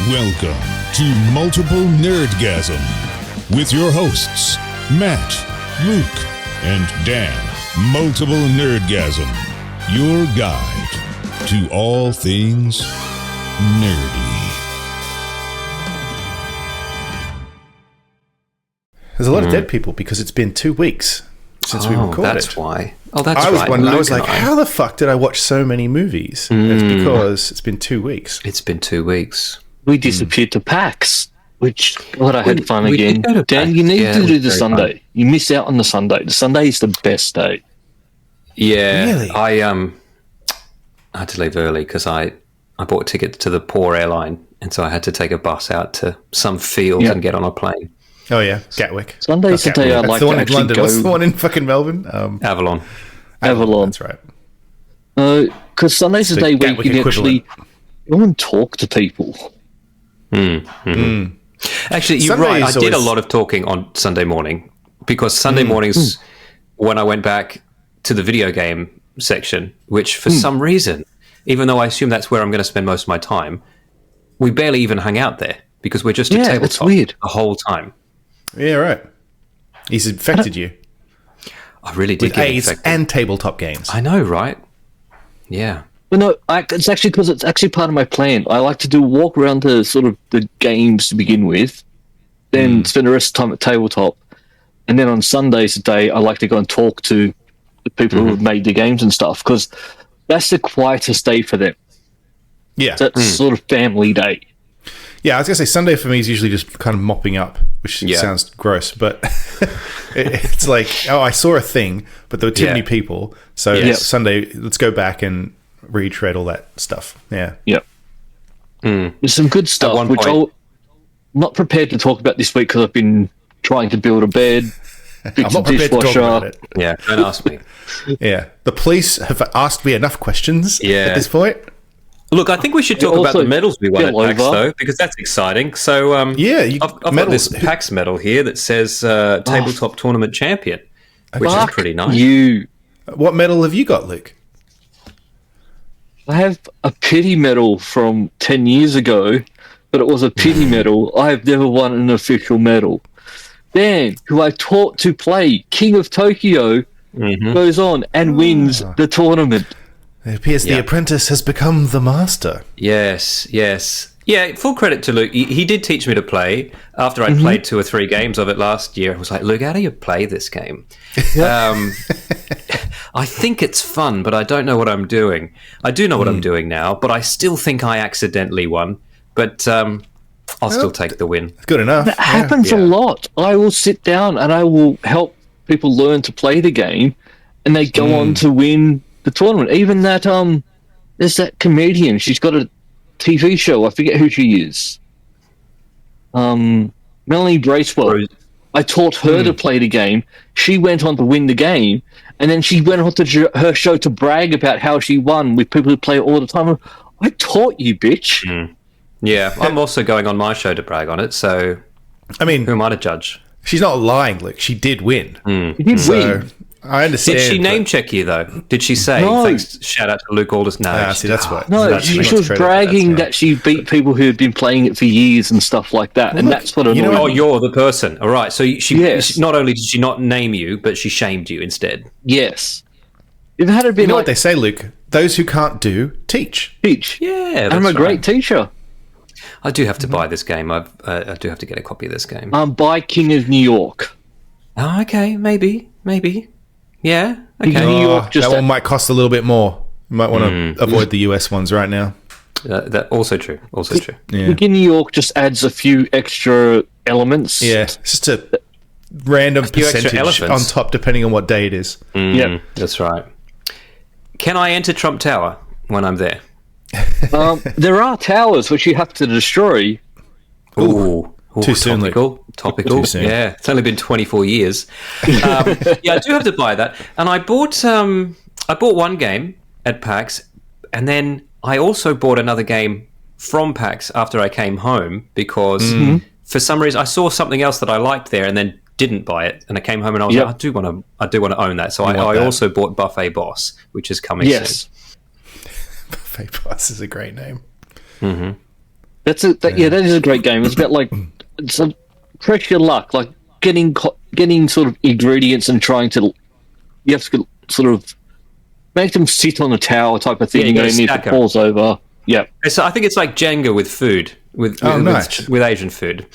Welcome to Multiple Nerdgasm with your hosts, Matt, Luke, and Dan. Multiple Nerdgasm, your guide to all things nerdy. There's a lot of dead people because it's been 2 weeks since we recorded. That's why. Oh, that's I was right. wondering, I was like, how the fuck did I watch so many movies? It's because it's been 2 weeks. It's been 2 weeks. We disappeared to PAX, which, God, I had fun again. Dan, PAX. you need to do the very Sunday. fun. You miss out on the Sunday. The Sunday is the best day. Yeah. Really? I had to leave early because I bought a ticket to the poor airline, and so I had to take a bus out to some field and get on a plane. Oh, yeah, Gatwick. Sunday's the day I That's like the one to in actually London. go. What's the one in fucking Melbourne? Avalon. Avalon. That's right. Because Sunday's the the day where you Gatwick can actually equivalent. go and talk to people. Actually, you're Sunday right. I is did a always- lot of talking on Sunday morning because Sunday mornings, when I went back to the video game section, which for some reason, even though I assume that's where I'm going to spend most of my time, we barely even hang out there because we're just a Yeah, tabletop that's weird. the whole time. Yeah, right. He's infected you I really did with get AIDS infected. and tabletop games. I know, right? Yeah. But no, it's actually because it's actually part of my plan. I like to do a walk around the sort of the games to begin with, then spend the rest of the time at tabletop, and then on Sundays a day I like to go and talk to the people who have made the games and stuff because that's the quietest day for them. Yeah. That's sort of family day. Yeah, I was going to say Sunday for me is usually just kind of mopping up, which sounds gross, but it's like, oh, I saw a thing, but there were too many people. So Sunday, let's go back and retread all that stuff. Yeah. Yep. There's some good stuff, one which point- I'm not prepared to talk about this week because I've been trying to build a bed, I'm fix a not prepared to talk dishwasher. about it. Yeah, don't ask me. Yeah. The police have asked me enough questions at this point. Look, I think we should talk about also the medals we won at fell PAX, over. though, because that's exciting. So, I've got medals. this PAX medal here that says Tabletop Tournament Champion, which is Fuck pretty nice. you. What medal have you got, Luke? I have a pity medal from 10 years ago, but it was a pity medal. I have never won an official medal. Dan, who I taught to play King of Tokyo, goes on and wins the tournament. It appears the apprentice has become the master. Yes. Yeah, full credit to Luke. He did teach me to play after I played 2 or 3 games of it last year. I was like, Luke, how do you play this game? I think it's fun, but I don't know what I'm doing. I do know what I'm doing now, but I still think I accidentally won. But I'll still take the win. Good enough. That happens a lot. I will sit down and I will help people learn to play the game, and they go on to win the tournament. Even that there's that comedian. She's got a TV show. I forget who she is. Melanie Bracewell. I taught her to play the game. She went on to win the game, and then she went on to her show to brag about how she won with people who play it all the time. I taught you, bitch. Yeah, I'm also going on my show to brag on it, so I mean, who am I to judge? she's not lying, Luke. She did win. You did win. I understand. Did she but- name check you, though? Did she say, No. thanks, shout out to Luke Aldous? No. See, that's what. No, that's she much was credit. bragging That's- that she beat people who had been playing it for years and stuff like that, and look, that's what you know annoyed Oh, me. you're the person. All right. So she Yes. not only did she not name you, but she shamed you instead. Yes. If it had been You know like what they say, Luke? Those who can't do, teach. teach. Yeah, I'm a that's great right. teacher. I do have to buy this game. I do have to get a copy of this game. By King of New York. Oh, okay, maybe. Yeah, King of okay. New York just That one might cost a little bit more. You might want to avoid the US ones right now. That also true. Yeah. King of New York just adds a few extra elements. Yeah, it's just a random few extra percentage on elephants. top depending on what day it is. Yeah. That's right. Can I enter Trump Tower when I'm there? There are towers which you have to destroy. Ooh, Too soon, Luke. Topical. Too soon. Yeah, it's only been 24 years. Yeah, I do have to buy that. And I bought one game at PAX, and then I also bought another game from PAX after I came home because for some reason I saw something else that I liked there, and then didn't buy it. And I came home and I was like, I do want to own that. So I want that. also bought Buffet Boss, which is coming soon. Yes. Buffet Boss is a great name. That is a great game. It's about like some pressure luck, like getting sort of ingredients and trying to. You have to sort of make them sit on a tower type of thing, and if it falls over. Yeah. So I think it's like Jenga with food, with Asian food,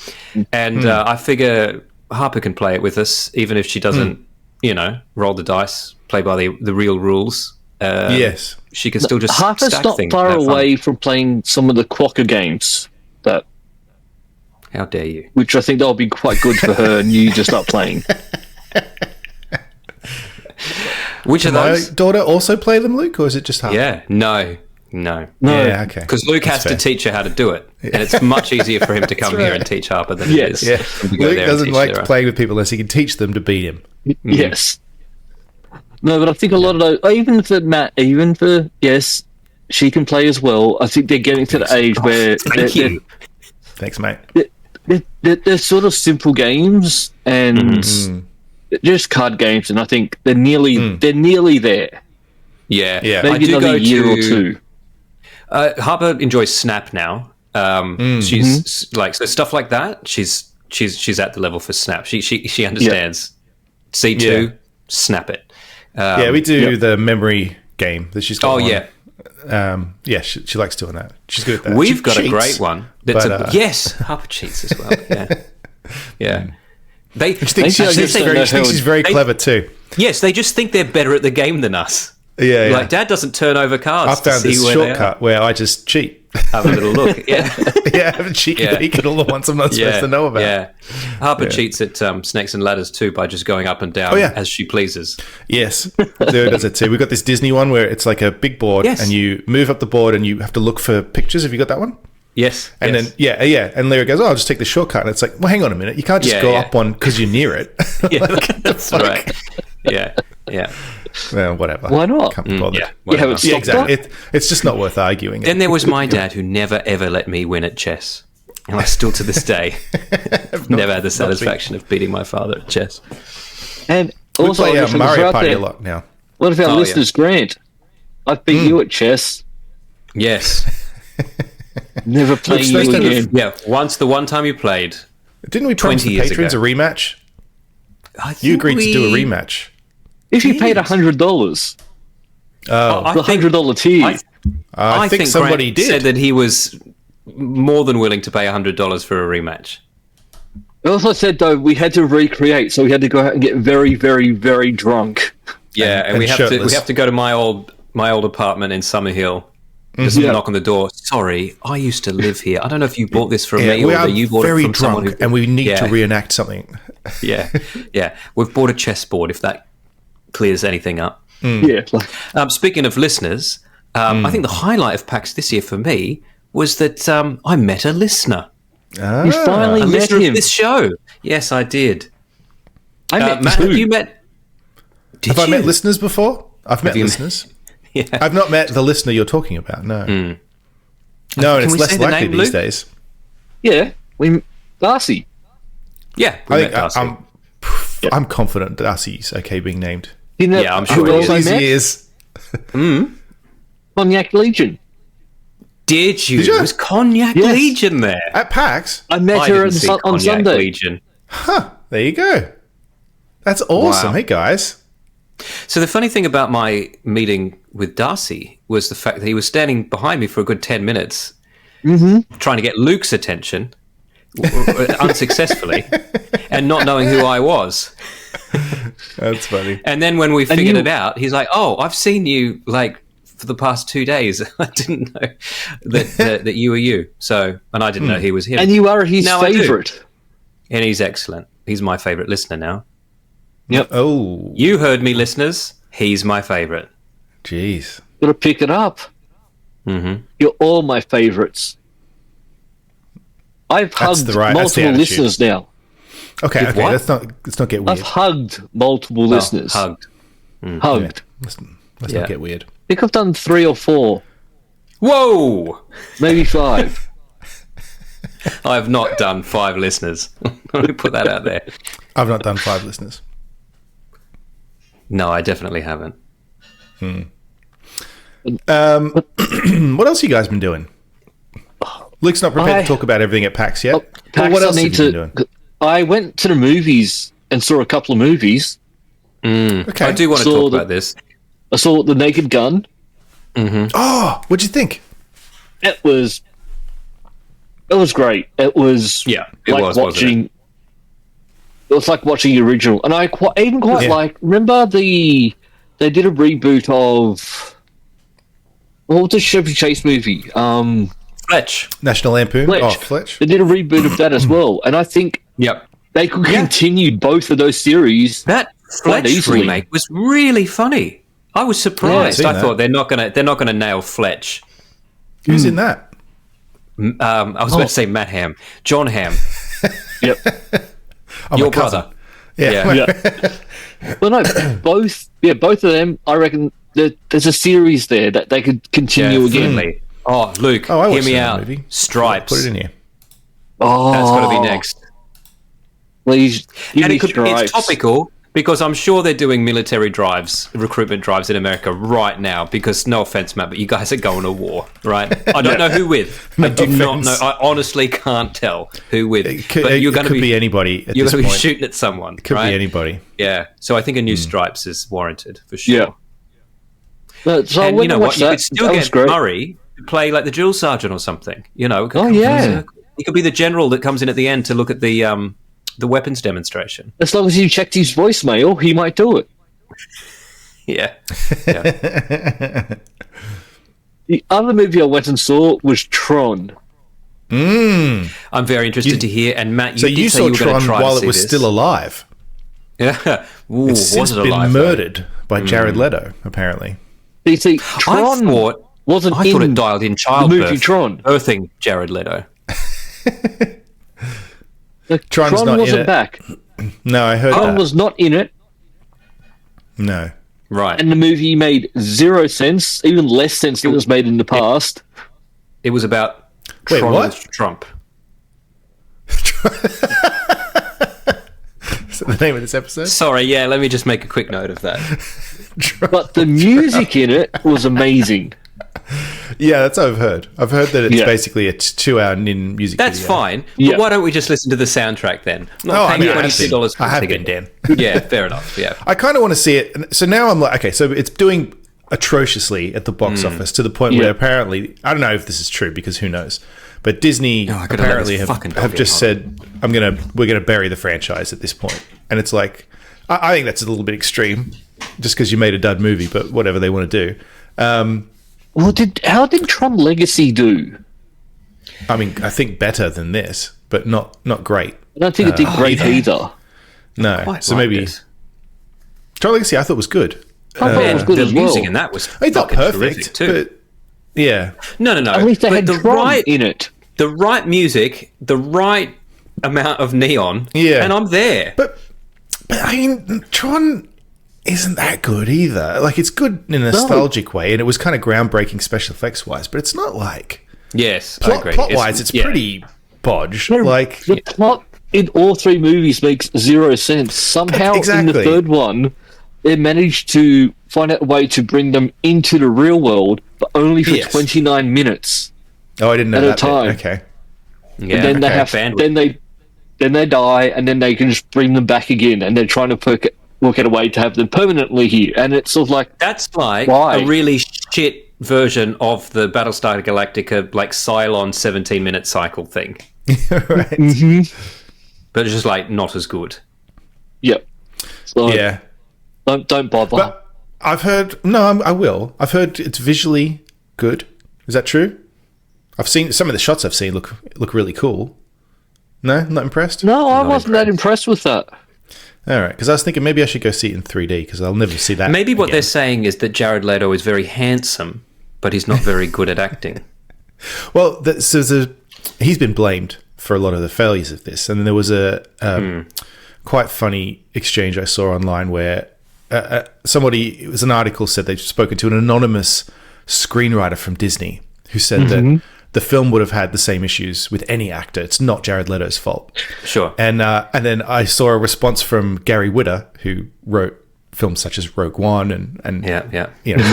and I figure Harper can play it with us, even if she doesn't, roll the dice, play by the real rules. Yes, she can still just. Harper's stack not things far away from playing some of the Quokka games. How dare you? Which I think that'll be quite good for her, and you just start playing. Which of those? My daughter also play them, Luke, or is it just Harper? Yeah, no. Yeah, okay. Because Luke has to teach her how to do it, and it's much easier for him to come here and teach Harper than it is. Yeah. Luke doesn't like playing with people unless he can teach them to beat him. Yes. No, but I think a lot of those, even for Matt, she can play as well. I think they're getting to the age where Thanks, mate. They're sort of simple games and just card games, and I think they're nearly there. Yeah. Maybe another year or two. Harper enjoys Snap now. She's like, so stuff like that. She's at the level for Snap. She understands. C2, snap it. We do the memory game that she's got. She likes doing that. She's good at that. We've got a great one. Yes, Harper cheats as well. Yeah. She thinks she's very clever too. Yes, they just think they're better at the game than us. Yeah. Like Dad doesn't turn over cards. I found this shortcut where I just cheat. Have a little look. Yeah, have a cheeky peek at all the ones I'm not supposed to know about. Yeah, Harper cheats at Snakes and Ladders too by just going up and down as she pleases. Yes, Leo does it too. We've got this Disney one where it's like a big board and you move up the board and you have to look for pictures. Have you got that one? Yes. And then, and Lyra goes, I'll just take the shortcut. And it's like, well, hang on a minute. You can't just go up one because you're near it. That's right. Yeah. Well, whatever. Why not? Can't be bothered. Exactly. It's just not worth arguing. Then there was my dad who never, ever let me win at chess. And I still, to this day, never had the satisfaction of beating my father at chess. And we also, play Mario Party a lot now. What if our listeners, Grant? I beat you at chess. Yes. Never playing you again. Yeah, the one time you played. Didn't we promise the patrons a rematch? You agreed to do a rematch. If you paid $100, the $100 tier. I think somebody Grant said that he was more than willing to pay $100 for a rematch. Also said though we had to recreate, so we had to go out and get very, very, very drunk. Yeah, and we have to go to my old apartment in Summerhill. Just knock on the door. Sorry, I used to live here. I don't know if you bought this from me or you bought it from someone who... and we need to reenact something. Yeah. We've bought a chessboard, if that clears anything up. Yeah. Speaking of listeners, I think the highlight of PAX this year for me was that I met a listener. You finally met him. Of this show. Yes, I did. I met Matt, have you met... Have I met listeners before? I've met listeners. Yeah. I've not met the listener you're talking about, no. No, and it's less likely these days. Yeah, Darcy. Yeah, I think I'm confident Darcy's okay being named. I'm sure he is. Cognac Legion. Did you? Was Cognac Legion there? At PAX? I met her on Sunday. Legion. Huh, there you go. That's awesome. Wow. Hey, guys. So the funny thing about my meeting with Darcy was the fact that he was standing behind me for a good 10 minutes trying to get Luke's attention unsuccessfully and not knowing who I was. That's funny. And then when we figured it out, he's like, oh, I've seen you like for the past 2 days. I didn't know that you were you. So, and I didn't know he was him. And you are his favourite. And he's excellent. He's my favourite listener now. Yep. Oh. You heard me, listeners. He's my favourite. Jeez. Gotta pick it up. Mm-hmm. You're all my favourites. I've hugged multiple listeners now. Okay. Let's not get weird. I've hugged multiple listeners. Hugged. Hugged. Yeah. Let's not get weird. I think I've done 3 or 4. Whoa! Maybe 5. I have not done 5 listeners. Let me put that out there. I've not done 5 listeners. No, I definitely haven't. What else have you guys been doing? Luke's not prepared to talk about everything at PAX yet. PAX, what else have you been doing? I went to the movies and saw a couple of movies. Okay. I do want to talk about this. I saw The Naked Gun. Oh, what'd you think? It was great. It was watching. It was like watching the original, and I quite like. Remember they did a reboot of what was the Chevy Chase movie? Fletch. National Lampoon. Fletch. Oh, Fletch. They did a reboot of that as well, and I think they could continue both of those series. That Fletch remake was really funny. I was surprised. I thought they're not gonna nail Fletch. Who's in that? I was about to say Matt Ham, John Ham. Yep. Your brother. Yeah. Well, no, both of them. I reckon there's a series there that they could continue again. Oh, Luke, hear me out. Movie. Stripes. Put it in here. Oh, that's got to be next. Please, and it's topical because I'm sure they're doing military drives, recruitment drives in America right now. Because no offense, Matt, but you guys are going to war, right? I don't know who with. I do not know. I honestly can't tell who with. But you're going to be anybody. You're going to be shooting at someone. It could be anybody. Yeah. So I think a new Stripes is warranted for sure. Yeah. So and you know what? You could still get Murray to play like the drill sergeant or something. You know. He could be the general that comes in at the end to look at the weapons demonstration. As long as you checked his voicemail, he might do it. Yeah. The other movie I went and saw was Tron. I'm very interested to hear. And Matt, you saw were Tron try while it was still alive. Yeah. Ooh, it's since been murdered by Jared Leto, apparently. See, Tron I thought it dialed in childbirth. The movie Tron. Birthing Jared Leto. Tron wasn't back. No, I heard Tron was not in it. No. Right. And the movie made zero sense, even less sense than it was made in the past. It was about Trump. Is that the name of this episode? Sorry, let me just make a quick note of that. But the music in it was amazing. Yeah, that's what I've heard. I've heard that it's basically a 2-hour nin music That's video. fine. But why don't we just listen to the soundtrack then? I have been, Dan. Yeah, fair enough. Yeah. I kind of want to see it. So now I'm like, okay, so it's doing atrociously at the box office to the point where apparently, I don't know if this is true because who knows, but Disney apparently have just said, we're gonna bury the franchise at this point. And it's like, I think that's a little bit extreme just because you made a dud movie, but whatever they want to do. How did Tron Legacy do? I mean, I think better than this, but not great. I don't think it did great either. No, so maybe Tron Legacy I thought was good. I thought it was good as well. The music in that was not perfect too. But yeah, no. At least they had Tron in it. The right music, the right amount of neon, and I'm there. But I mean, Tron isn't that good either. Like, it's good in a nostalgic way, and it was kind of groundbreaking special effects wise, but it's not like I agree. Plot wise, it's pretty bodge. Like the plot in all three movies makes zero sense. Somehow in the third one, they managed to find out a way to bring them into the real world, but only for 29 minutes. Oh, I didn't know at that. A time. Okay. Yeah. And then they have then they die, and then they can just bring them back again, and they're trying to work out a way to have them permanently here. And it's sort of like that's like a really shit version of the Battlestar Galactica like Cylon 17-minute cycle thing. Right. But it's just like not as good. Yep. So, don't bother. But I've heard I will. I've heard it's visually good. Is that true? I've seen some of the shots I've seen look really cool. No, not impressed? No, I wasn't that impressed with that. All right, because I was thinking maybe I should go see it in 3D because I'll never see that. Maybe what they're saying is that Jared Leto is very handsome, but he's not very good at acting. Well, he's been blamed for a lot of the failures of this, and then there was a quite funny exchange I saw online where it was an article said they'd spoken to an anonymous screenwriter from Disney who said that the film would have had the same issues with any actor. It's not Jared Leto's fault. Sure. And then I saw a response from Gary Whitta, who wrote films such as Rogue One and yeah.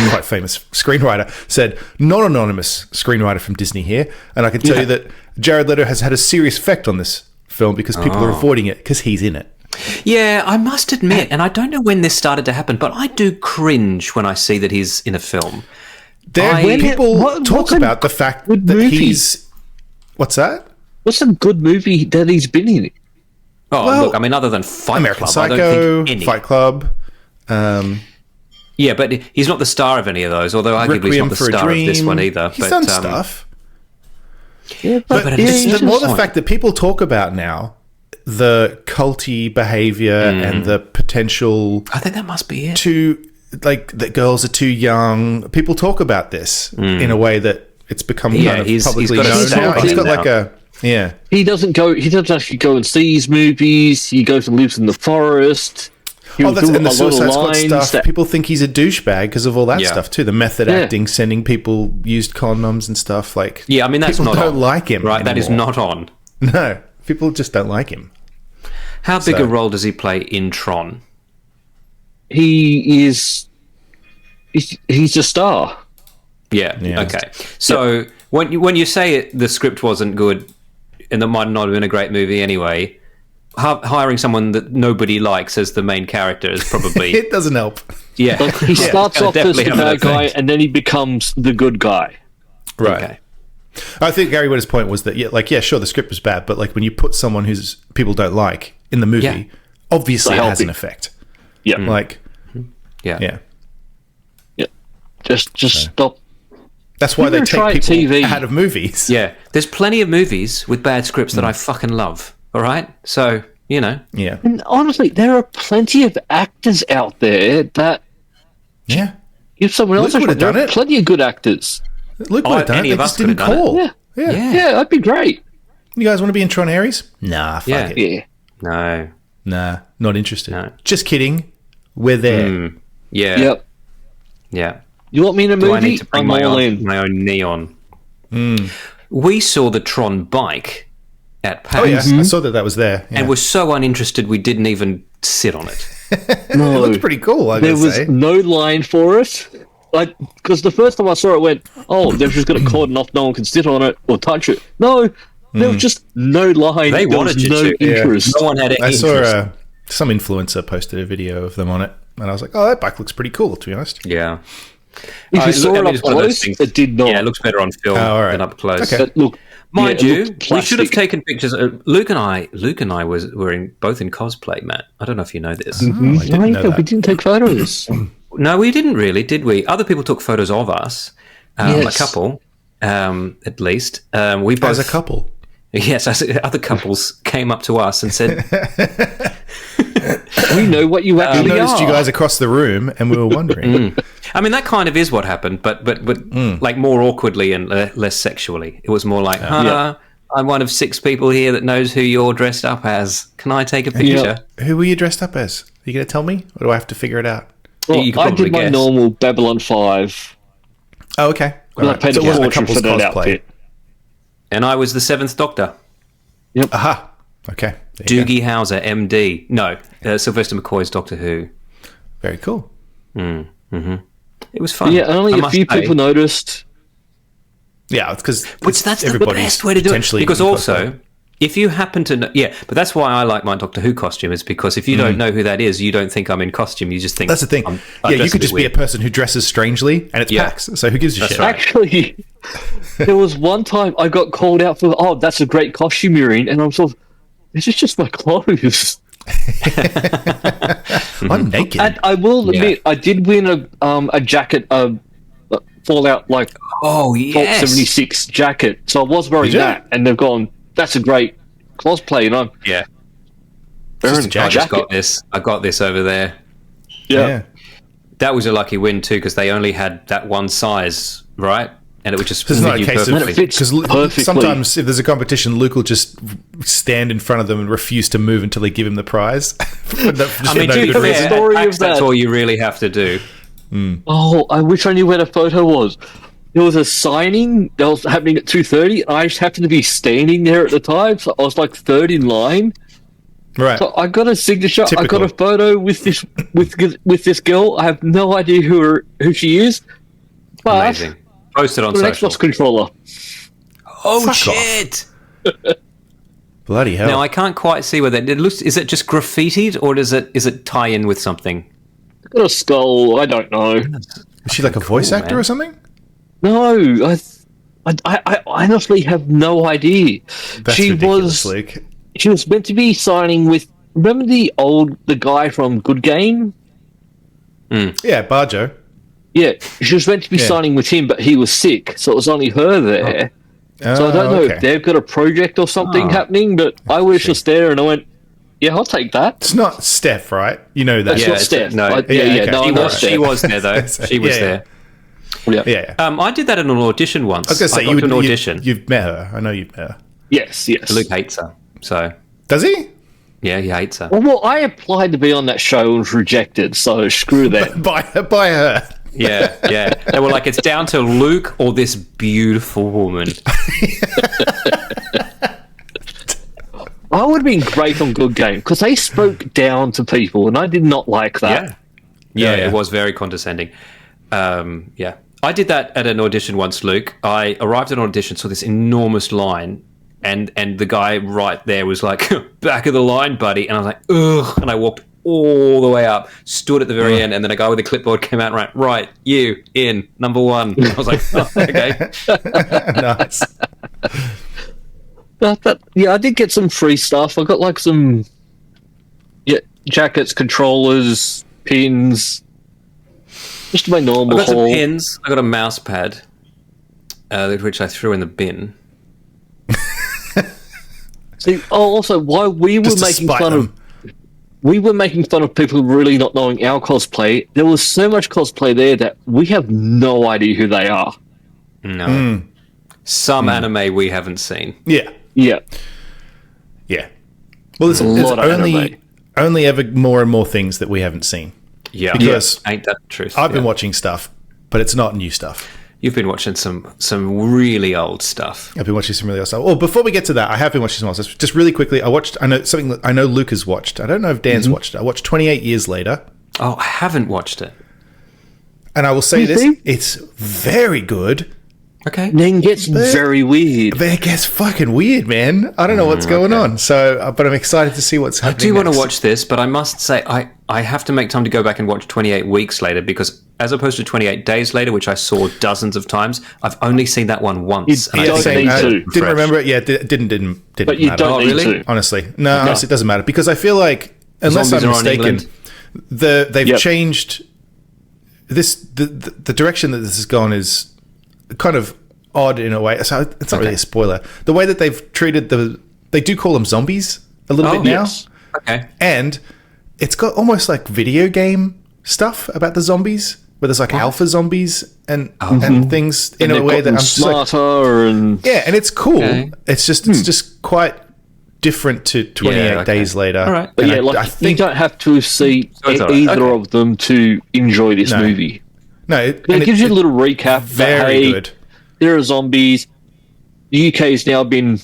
Quite famous screenwriter, said, non-anonymous screenwriter from Disney here, and I can tell you that Jared Leto has had a serious effect on this film because people are avoiding it because he's in it. Yeah, I must admit, and I don't know when this started to happen, but I do cringe when I see that he's in a film. People talk about the fact that he's... What's that? What's a good movie that he's been in? Oh, well, look, I mean, other than Fight American Club, Psycho, I don't think any. Fight Club. Yeah, but he's not the star of any of those, although arguably he's not the star of this one either. He's done stuff. Yeah, but it's more the fact that people talk about now the culty behavior and the potential... I think that must be it. That girls are too young. People talk about this in a way that it's become kind of publicly known now. He's got like a... Yeah. He doesn't actually go and see his movies. He goes and lives in the forest. And the Suicide Squad stuff. People think he's a douchebag because of all that stuff too. The method acting, sending people used condoms and stuff. Like, yeah, I mean, that's people not don't like him, right? Anymore. That is not on. No, people just don't like him. How big a role does he play in Tron? He's a star. Yeah. Okay. So when you say the script wasn't good, and that might not have been a great movie anyway, hiring someone that nobody likes as the main character is probably... It doesn't help. Yeah. Like, he starts off as the bad guy, and then he becomes the good guy. Right. Okay. I think Gary Whitta's point was that, sure, the script was bad, but like when you put someone who's people don't like in the movie, obviously it has an effect. Yeah. Like... Yeah. Just stop. That's why they take people out of movies. Yeah. There's plenty of movies with bad scripts that I fucking love. All right? So, Yeah. And honestly, there are plenty of actors out there that... Yeah. If someone else... There are plenty of good actors. Luke would have done it. They just didn't call. Yeah, that'd be great. You guys want to be in Tron Ares? Nah, fuck it. Yeah. No. Nah, not interested. No. Just kidding. We're there. Yeah. Yep. Yeah. You want me in a movie? Do I need to bring I'm my all own, in. my own neon? We saw the Tron bike at PAX. Oh, yes. I saw that was there. Yeah. And were so uninterested we didn't even sit on it. No. It looked pretty cool, There was no line for it. Because the first time I saw it, I went, oh, they've just got a cordon off, no one can sit on it or touch it. No, there was just no line. They wanted you to. Interest. No one had any interest. I saw some influencer posted a video of them on it, and I was like, oh, that bike looks pretty cool, to be honest. Yeah. If you saw it up close, it did not. Yeah, it looks better on film than up close. Okay. Look, Mind you, we should have taken pictures. Luke and I were both in cosplay, Matt. I don't know if you know this. I didn't know that. We didn't take photos. No, we didn't really, did we? Other people took photos of us. A couple, at least. We both, as a couple? Yes, other couples came up to us and said... We know what you actually We noticed are. you guys across the room, and we were wondering. I mean, that kind of is what happened, but like more awkwardly and less sexually. It was more like, I'm one of 6 people here that knows who you're dressed up as. Can I take a picture? Who were you dressed up as? Are you going to tell me, or do I have to figure it out? Well, You could I probably did my guess. normal Babylon 5. Oh, okay. I paid So a it wasn't a fortune couple's for that cosplay. outfit. And I was the 7th Doctor. Aha. Okay. There you go. Doogie Howser, MD. No, Sylvester McCoy's Doctor Who. Very cool. It was fun. Yeah, only I a must few say. people noticed. Yeah, it's because Which that's the best way to do it. Because also, if you happen to know... Yeah, but that's why I like my Doctor Who costume, is because if you don't know who that is, you don't think I'm in costume. You just think... That's the thing. You could just be a person who dresses strangely, and it's PAX, so who gives a shit? right. Actually, there was one time I got called out for, oh, that's a great costume you're in, and I'm sort of, this is just my clothes. I'm naked. And I will admit, I did win a jacket, Fallout, like, Oh, yes. 76 jacket, so I was wearing you? that, and they've gone, that's a great cosplay, and I'm Yeah. Just a I jacket. just got this. I got this over there. Yeah. That was a lucky win, too, because they only had that one size, right? And it would just It's not a fit you case perfectly. of... fits Because perfectly. sometimes if there's a competition, Luke will just stand in front of them and refuse to move until they give him the prize. I mean, to be good fair, reason. at Story PAX, of that's that. all you really have to do. Oh, I wish I knew where the photo was. There was a signing that was happening at 2:30. I just happened to be standing there at the time, so I was like third in line. Right. So I got a signature. I Typical. got a photo with this girl. I have no idea who she is. But Amazing. Post it on an social. Xbox controller. Oh Fuck shit! Bloody hell. Now I can't quite see whether it looks. Is it just graffitied or is it tie in with something? Got a skull. I don't know. Is she like a voice actor man. or something? No, I honestly have no idea. That's she ridiculous, was Luke. she was meant to be signing with. Remember the guy from Good Game? Yeah, Barjo. Yeah, she was meant to be Yeah. signing with him, but he was sick, so it was only her there. So I don't know if they've got a project or something happening, but I was just there and I went, yeah, I'll take that. It's not Steph, right? You know that. That's not Steph. no. okay. No, She not was, Steph. she was there though. She was Yeah, there. Yeah. Yeah. I did that in an audition once. I was going to say, got to an audition. you've met her. I know you've met her. Yes. Luke hates her, so Does he? yeah, he hates her. Well, I applied to be on that show and was rejected, so screw that. By her. Yeah. They were like, it's down to Luke or this beautiful woman. I would have been great on Good Game because they spoke down to people, and I did not like that. Yeah, Yeah. it was very condescending. Yeah. I did that at an audition once, Luke. I arrived at an audition, saw this enormous line, and the guy right there was like, back of the line, buddy. And I was like, ugh. And I walked all the way up, stood at the very end, and then a guy with a clipboard came out and went, right, you, in, number one. And I was like, oh, okay. Nice. But yeah, I did get some free stuff. I got like some jackets, controllers, pins, just my I normal got some haul. pins. I got a mouse pad, which I threw in the bin. See, also, while we were Just to making spite fun them. of people really not knowing our cosplay, there was so much cosplay there that we have no idea who they are. No. Some anime we haven't seen. Yeah. Yeah. Yeah. Well, there's lot of only ever more and more things that we haven't seen. Yeah. Because ain't that the truth? I've been watching stuff, but it's not new stuff. You've been watching some really old stuff. I've been watching some really old stuff. Well, before we get to that, I have been watching some old stuff. Just really quickly, I know something that I know Luke has watched. I don't know if Dan's watched it. I watched 28 Years Later. Oh, I haven't watched it. And I will say this, see? it's very good. Okay. Then gets very weird. But it gets fucking weird, man. I don't know what's going on. So, but I'm excited to see what's I happening do want to next. watch this, but I must say I have to make time to go back and watch 28 Weeks Later because as opposed to 28 Days Later, which I saw dozens of times, I've only seen that one once. You I don't think need it's to. Didn't fresh. remember it. Yeah, didn't But you matter. don't Oh, need really? to. Honestly, no, honestly, it doesn't matter because I feel like, unless Zombies I'm are on mistaken, England. they've Yep. changed this. The direction that this has gone is kind of odd in a way. So it's not really a spoiler. The way that they've treated they do call them zombies a little bit now, yes. Okay. and it's got almost like video game stuff about the zombies, where there's like alpha zombies and things in a They've way got that them I'm just like, smarter and yeah, and it's cool. Okay. It's just quite different to 28 Days Later. All right. But And yeah, like I you think don't have to see So it's all right. either Okay. of them to enjoy this No. movie. no, It and gives you a little recap. very that, hey, good. there are zombies. The UK's now been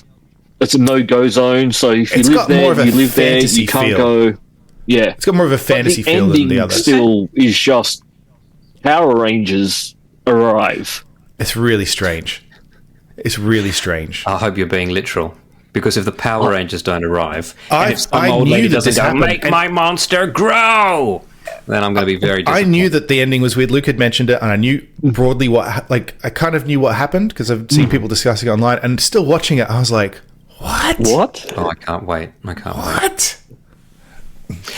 it's a no-go zone. So if you It's live got there, more of a you live there. fantasy You can't feel. go. Yeah, It's got more of a fantasy the feel than ending the others. still is just Power Rangers arrive. It's really strange. It's really strange. I hope you're being literal. Because if the Power Rangers don't arrive, I- and if some I old knew lady that doesn't this go, happened, make and- my monster grow, then I'm going to be very I disappointed. knew that the ending was weird. Luke had mentioned it, and I knew broadly I kind of knew what happened because I've seen people discussing it online, and still watching it, I was like, what? What? Oh, I can't wait. I can't wait. What?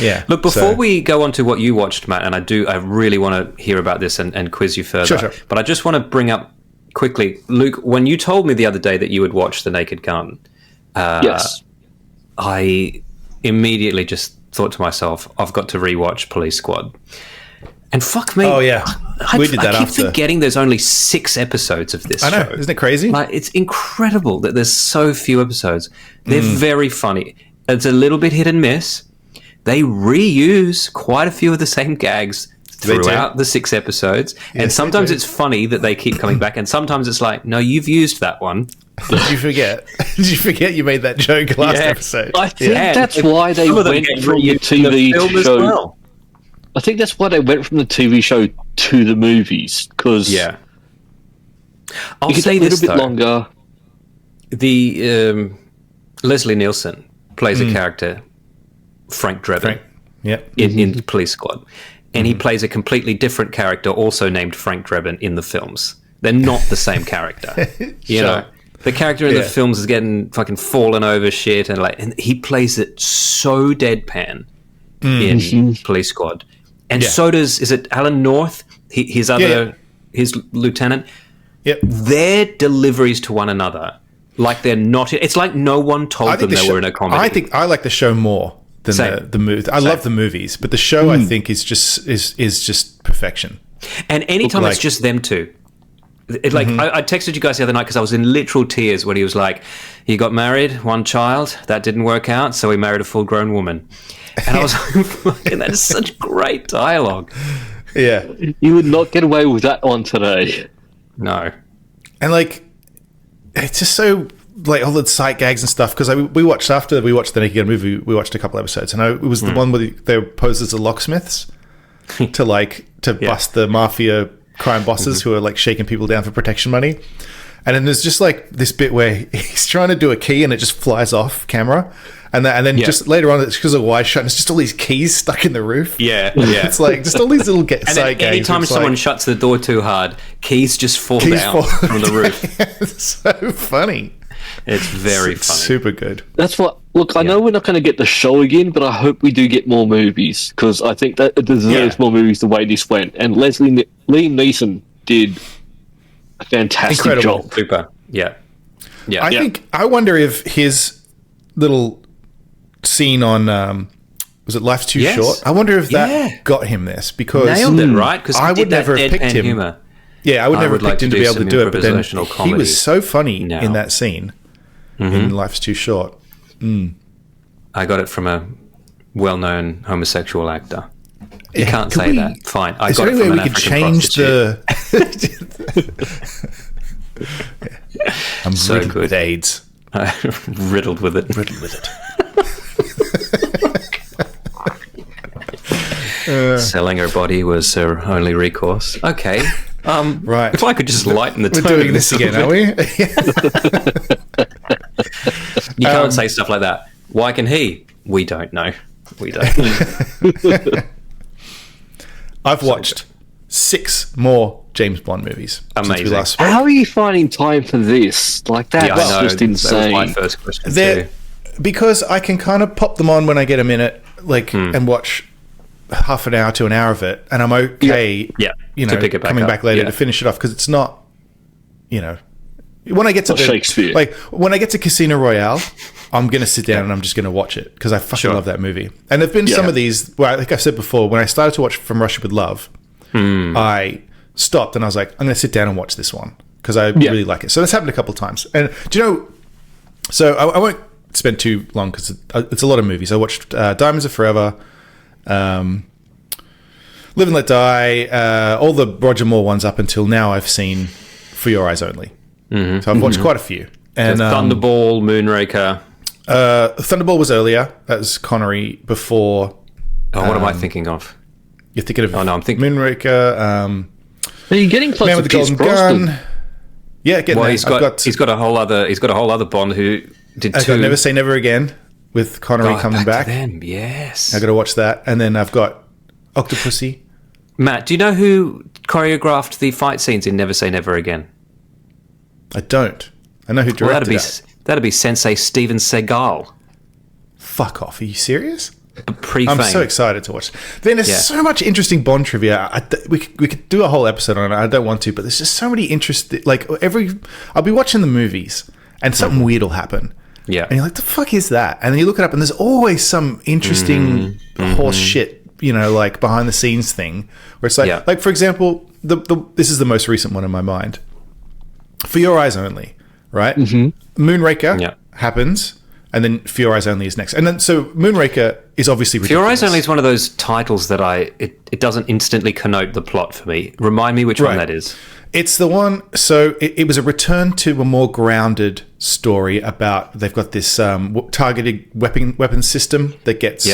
Yeah. Look, before so- we go on to what you watched, Matt, and I really want to hear about this and quiz you further. Sure. But I just want to bring up quickly, Luke, when you told me the other day that you had watched The Naked Gun, Yes. I immediately just thought to myself, I've got to rewatch Police Squad. And fuck me. Oh, yeah. We did that I keep after. forgetting there's only 6 episodes of this I know. show. Isn't it crazy? Like, it's incredible that there's so few episodes. They're Mm. very funny. It's a little bit hit and miss. They reuse quite a few of the same gags They do. throughout the 6 episodes. and Yes, they sometimes do. it's funny that they keep coming back. And sometimes it's like, no, you've used that one. Did you forget? Did you forget you made that joke last episode? I think that's why they went from the TV show. Well. I think that's why they went from the TV show to the movies, because I'll say this, a little bit longer. The Leslie Nielsen plays a character, Frank Drebin, in Police Squad, and he plays a completely different character, also named Frank Drebin, in the films. They're not the same character. You know, the character in the films is getting fucking fallen over shit, and he plays it so deadpan in Police Squad. And so does, is it Alan North? His lieutenant? Yep. Their deliveries to one another, like they're not, it's like no one told them they were in a comedy. I think I like the show more than the movie. I love the movies, but the show I think is just perfection. And anytime it's just them two, I texted you guys the other night because I was in literal tears when he was like, he got married, one child, that didn't work out, so he married a full-grown woman. And I was like, that is such great dialogue. Yeah. You would not get away with that one today. No. And, it's just so, all the sight gags and stuff, because we watched, after we watched the Naked Gun movie, we watched a couple episodes, and it was the one where they were posed as the locksmiths to bust the mafia crime bosses who are, shaking people down for protection money. And then there's just, this bit where he's trying to do a key and it just flies off camera. And then just later on, it's because of wide shot, and it's just all these keys stuck in the roof. Yeah. It's just all these little side gags. Anytime someone shuts the door too hard, keys just fall down from the roof. It's so funny. It's very funny. Super good. That's what. Look, I know we're not going to get the show again, but I hope we do get more movies, because I think that it deserves more movies the way this went. And Liam Neeson did a fantastic job. Super. Yeah. I wonder if his little scene on was it Life's Too Short? I wonder if that got him this, because nailed it, right? Because I would never have picked him. Humor. Yeah, I would never have picked him to be able to do it, but then he was so funny in that scene in Life's Too Short. I got it from a well-known homosexual actor. You can't say that. Fine. I got it from an African prostitute. I'm so riddled with AIDS. Riddled with it. Selling her body was her only recourse. Okay. Right. If I could just lighten the tone. We're doing this again, are we? You can't say stuff like that. Why can he? We don't know. We don't. I've watched 6 more James Bond movies. Amazing. Since we last spoke. How are you finding time for this? That's just insane. That was my first question too. Because I can kind of pop them on when I get a minute, and watch half an hour to an hour of it, and I'm okay. To pick it back coming up. back later to finish it off, because it's not, when I get to Shakespeare. When I get to Casino Royale, I'm going to sit down and I'm just going to watch it, because I fucking love that movie. And there've been some of these where, like I said before, when I started to watch From Russia with Love, I stopped and I was like, I'm going to sit down and watch this one, because I really like it. So that's happened a couple of times. And do you know? So I won't spend too long, because it's a lot of movies. I watched Diamonds Are Forever, Live and Let Die, all the Roger Moore ones up until now. I've seen For Your Eyes Only. So I've watched quite a few. And Thunderball, Moonraker. Thunderball was earlier. That was Connery before. Oh, what am I thinking of? You're thinking of? Oh no, I'm thinking Moonraker. Are you getting close Man to with the Golden Gun? Yeah, getting there. He's got a whole other Bond who did two. I've got Never Say Never Again with Connery coming back. Yes, I got to watch that, and then I've got Octopussy. Matt, do you know who choreographed the fight scenes in Never Say Never Again? I don't. I know who directed it. That'd be Sensei Steven Seagal. Fuck off. Are you serious? Pre-fame. I'm so excited to watch. Then there's so much interesting Bond trivia. We could do a whole episode on it. I don't want to, but there's just so many interesting. I'll be watching the movies and something weird will happen. Yeah, and you're like, the fuck is that? And then you look it up, and there's always some interesting horse shit, behind the scenes thing where it's like for example, this is the most recent one in my mind. For Your Eyes Only, right? Moonraker happens, and then For Your Eyes Only is next. And then, so Moonraker is obviously ridiculous. For Your Eyes Only is one of those titles that it doesn't instantly connote the plot for me. Remind me which one that is. It's the one. So it was a return to a more grounded story about they've got this targeted weapon system that gets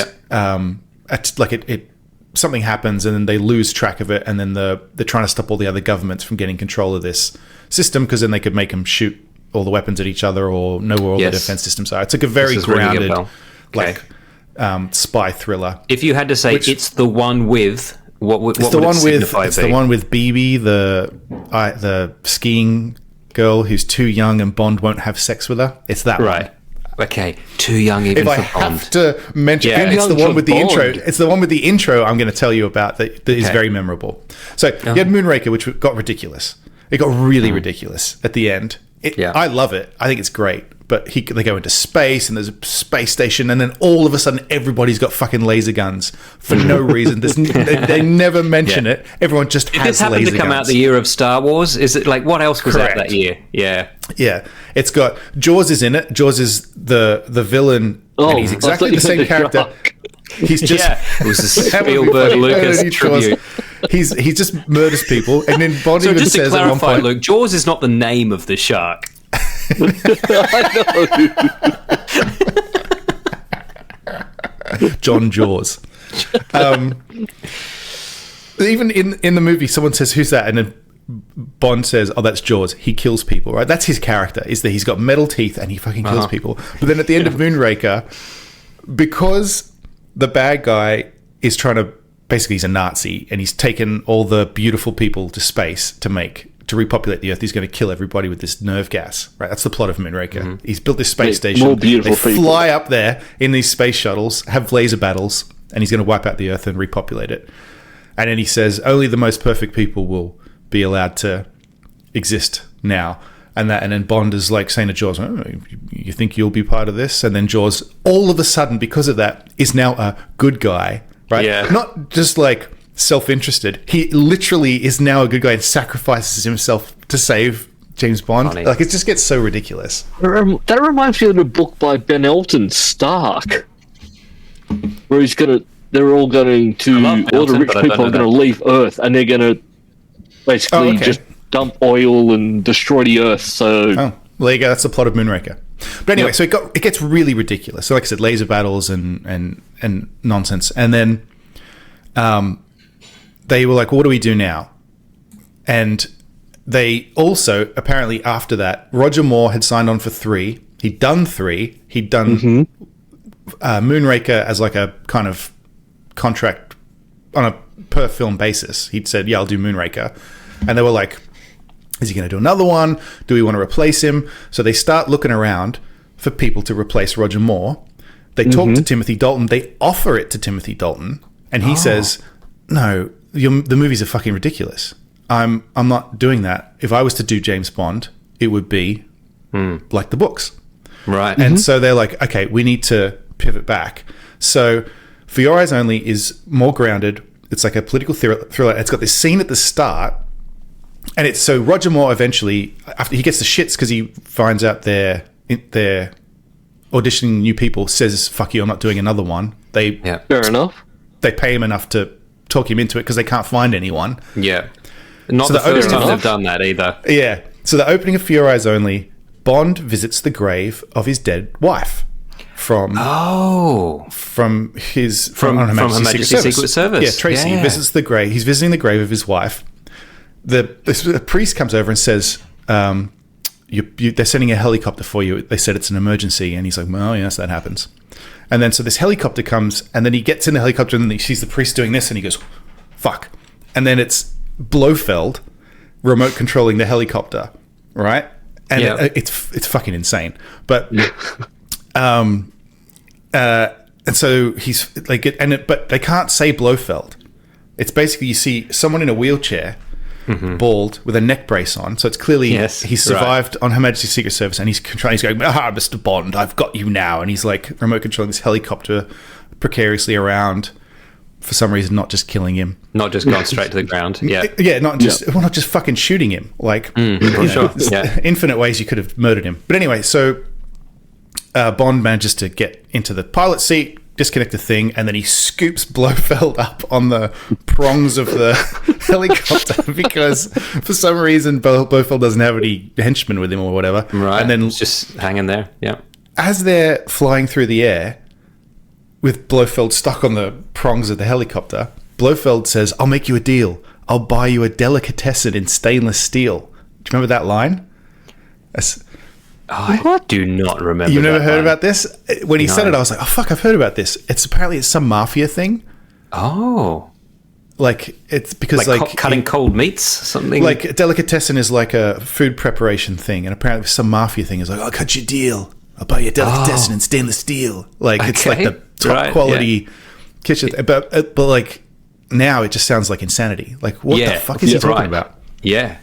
something happens and then they lose track of it, and then they're trying to stop all the other governments from getting control of this system, because then they could make them shoot all the weapons at each other or know where all the defense systems are. It's like a very grounded, spy thriller. If you had to say it's the one with, what would it signify? It's the one with BB, the skiing girl who's too young and Bond won't have sex with her. It's that one. Okay, too young even for Bond. If I have to mention, it's the one with the intro. It's the one with the intro I'm going to tell you about that is very memorable. So you had Moonraker, which got ridiculous. It got really ridiculous at the end. I love it. I think it's great. But they go into space, and there's a space station, and then all of a sudden, everybody's got fucking laser guns for no reason. They never mention it. Everyone just has laser guns. Did this happen to come out the year of Star Wars? Is it like, what else was out that year? Yeah. It's got Jaws is in it. Jaws is the villain, and he's exactly the same character. He's just it was a Spielberg Lucas tribute. He just murders people, and then Bond even just to says clarify, at one point, Luke, Jaws is not the name of the shark. John Jaws. Even in the movie, someone says, "Who's that?" and then Bond says, "Oh, that's Jaws. He kills people." Right? That's his character. Is that he's got metal teeth and he fucking kills people. But then at the end of Moonraker, because the bad guy is trying to basically, he's a Nazi and he's taken all the beautiful people to space to repopulate the Earth. He's going to kill everybody with this nerve gas. Right? That's the plot of Moonraker. He's built this space station. More beautiful they fly up there in these space shuttles, have laser battles, and he's going to wipe out the Earth and repopulate it. And then he says, only the most perfect people will be allowed to exist now. And then Bond is like saying to Jaws, "Oh, you think you'll be part of this?" And then Jaws, all of a sudden, because of that, is now a good guy, right? Yeah. Not just like self-interested. He literally is now a good guy and sacrifices himself to save James Bond. Funny. Like, it just gets so ridiculous. That reminds me of the book by Ben Elton, Stark, where they're all going to, all the rich people are going to leave Earth, and they're going to basically just dump oil and destroy the Earth. So, well, there you go. That's the plot of Moonraker. But anyway, so it gets really ridiculous. So, like I said, laser battles and nonsense, and then they were like, "What do we do now?" And they also, apparently after that, Roger Moore had signed on for 3. He'd done 3. He'd done Moonraker as like a kind of contract on a per film basis. He'd said, "Yeah, I'll do Moonraker." And they were like, is he going to do another one? Do we want to replace him? So they start looking around for people to replace Roger Moore. They talk to Timothy Dalton. They offer it to Timothy Dalton. And he says, "No, the movies are fucking ridiculous. I'm not doing that. If I was to do James Bond, it would be like the books." Right. And so they're like, okay, we need to pivot back. So For Your Eyes Only is more grounded. It's like a political thriller. It's got this scene at the start. And it's so Roger Moore eventually, after he gets the shits because he finds out they're auditioning new people, says, "Fuck you, I'm not doing another one." Fair enough. They pay him enough to talk him into it because they can't find anyone. Yeah. Not So the the first opening time of- they've done that either. Yeah. So the opening of For Your Eyes Only, Bond visits the grave of his dead wife from his Her Majesty's Secret Service. Yeah, Tracy visits the grave. He's visiting the grave of his wife. The priest comes over and says, they're sending a helicopter for you. They said it's an emergency. And he's like, "Well, yes, that happens." And then so this helicopter comes, and then he gets in the helicopter, and he sees the priest doing this, and he goes, "Fuck." And then it's Blofeld remote controlling the helicopter, right? And it's fucking insane. But and so he's like, but they can't say Blofeld. It's basically, you see someone in a wheelchair, bald, with a neck brace on. So it's clearly he's survived on Her Majesty's Secret Service, and he's going, "Mr. Bond, I've got you now." And he's like remote controlling this helicopter precariously around, for some reason, not just killing him, not just going straight to the ground. Not just fucking shooting him. Like, infinite ways you could have murdered him. But anyway, so Bond manages to get into the pilot seat, disconnect the thing, and then he scoops Blofeld up on the prongs of the helicopter because for some reason Blofeld doesn't have any henchmen with him or whatever. Right. And then it's just hanging there. Yeah. As they're flying through the air with Blofeld stuck on the prongs of the helicopter, Blofeld says, "I'll make you a deal. I'll buy you a delicatessen in stainless steel." Do you remember that line? I do not remember. You've never heard about this? When he said it, I was like, "Oh fuck, I've heard about this." It's apparently some mafia thing. Oh, like it's because like cutting cold meats, something. Like a delicatessen is like a food preparation thing, and apparently some mafia thing is like, "I'll cut you a deal. I'll buy you a delicatessen in stainless steel." Like it's like the top quality kitchen, but like now it just sounds like insanity. Like what the fuck is he talking about? Yeah.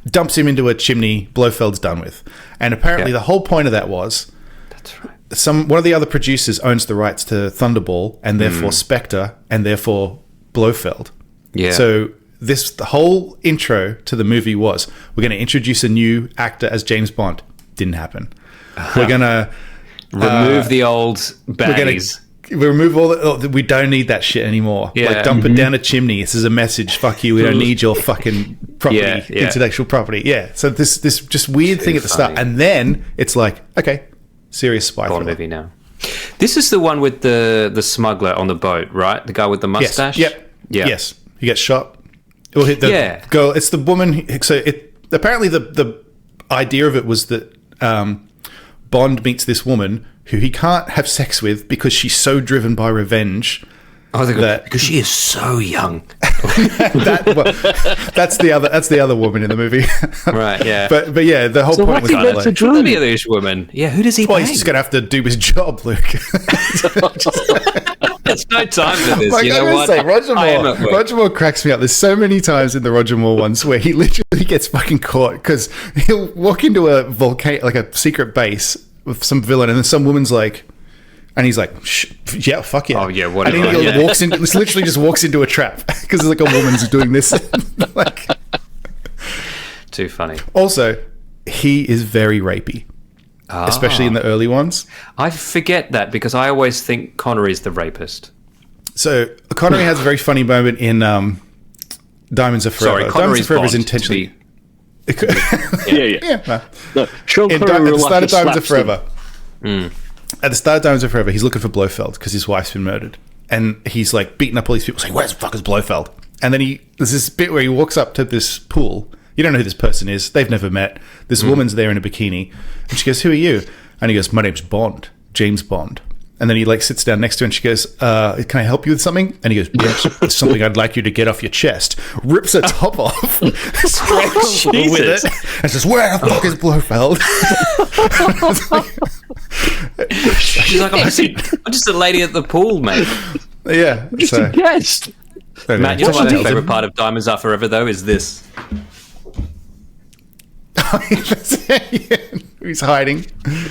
Dumps him into a chimney. Blofeld's done with, and apparently the whole point of that was that's right. One of the other producers owns the rights to Thunderball and therefore Spectre and therefore Blofeld. Yeah. So the whole intro to the movie was, we're going to introduce a new actor as James Bond. Didn't happen. We're going to remove the old baddies. We remove all we don't need that shit anymore. Yeah. Like dump it down a chimney. This is a message. Fuck you. We don't need your fucking property, intellectual property. Yeah. So this just weird thing at the start, and then it's like, okay, serious spy Bond movie now. This is the one with the smuggler on the boat, right? The guy with the mustache. Yes. Yep. Yeah. Yes. He gets shot. Or hit the girl. It's the woman. So apparently the idea of it was that Bond meets this woman who he can't have sex with because she's so driven by revenge. Because she is so young. That's the other woman in the movie. Right, yeah. But yeah, the whole point was kind of like, the other woman. Yeah, who does he Well, he's just going to have to do his job, Luke. There's no time for this. Like, you know what? Say, Roger Moore cracks me up. There's so many times in the Roger Moore ones where he literally gets fucking caught because he'll walk into a volcano, like a secret base with some villain, and then some woman's like, and he's like, yeah, fuck yeah. Oh, yeah, whatever. And he walks in, literally just walks into a trap because there's like a woman's doing this. Like, too funny. Also, he is very rapey, especially in the early ones. I forget that because I always think Connery's the rapist. So Connery has a very funny moment in Diamonds Are Forever. Sorry, Connery's Forever is Bond intentionally. Yeah. No, Sean at Connery the start of Diamonds Are Forever. Mm. At the start of Diamonds Are Forever, he's looking for Blofeld because his wife's been murdered. And he's like beating up all these people saying, "Where's the fuck is Blofeld?" And then there's this bit where he walks up to this pool. You don't know who this person is. They've never met. This woman's there in a bikini. And she goes, "Who are you?" And he goes, "My name's Bond, James Bond." And then he like sits down next to her and she goes, "Can I help you with something?" And he goes, "Yes, it's something I'd like you to get off your chest." Rips her top off, scrambles with it, and says, "Where the fuck is Blofeld?" She's like, I'm just a lady at the pool, mate. Yeah. Just a guest. Matt, you know what my favourite part of Diamonds Are Forever, though, is this. He's hiding.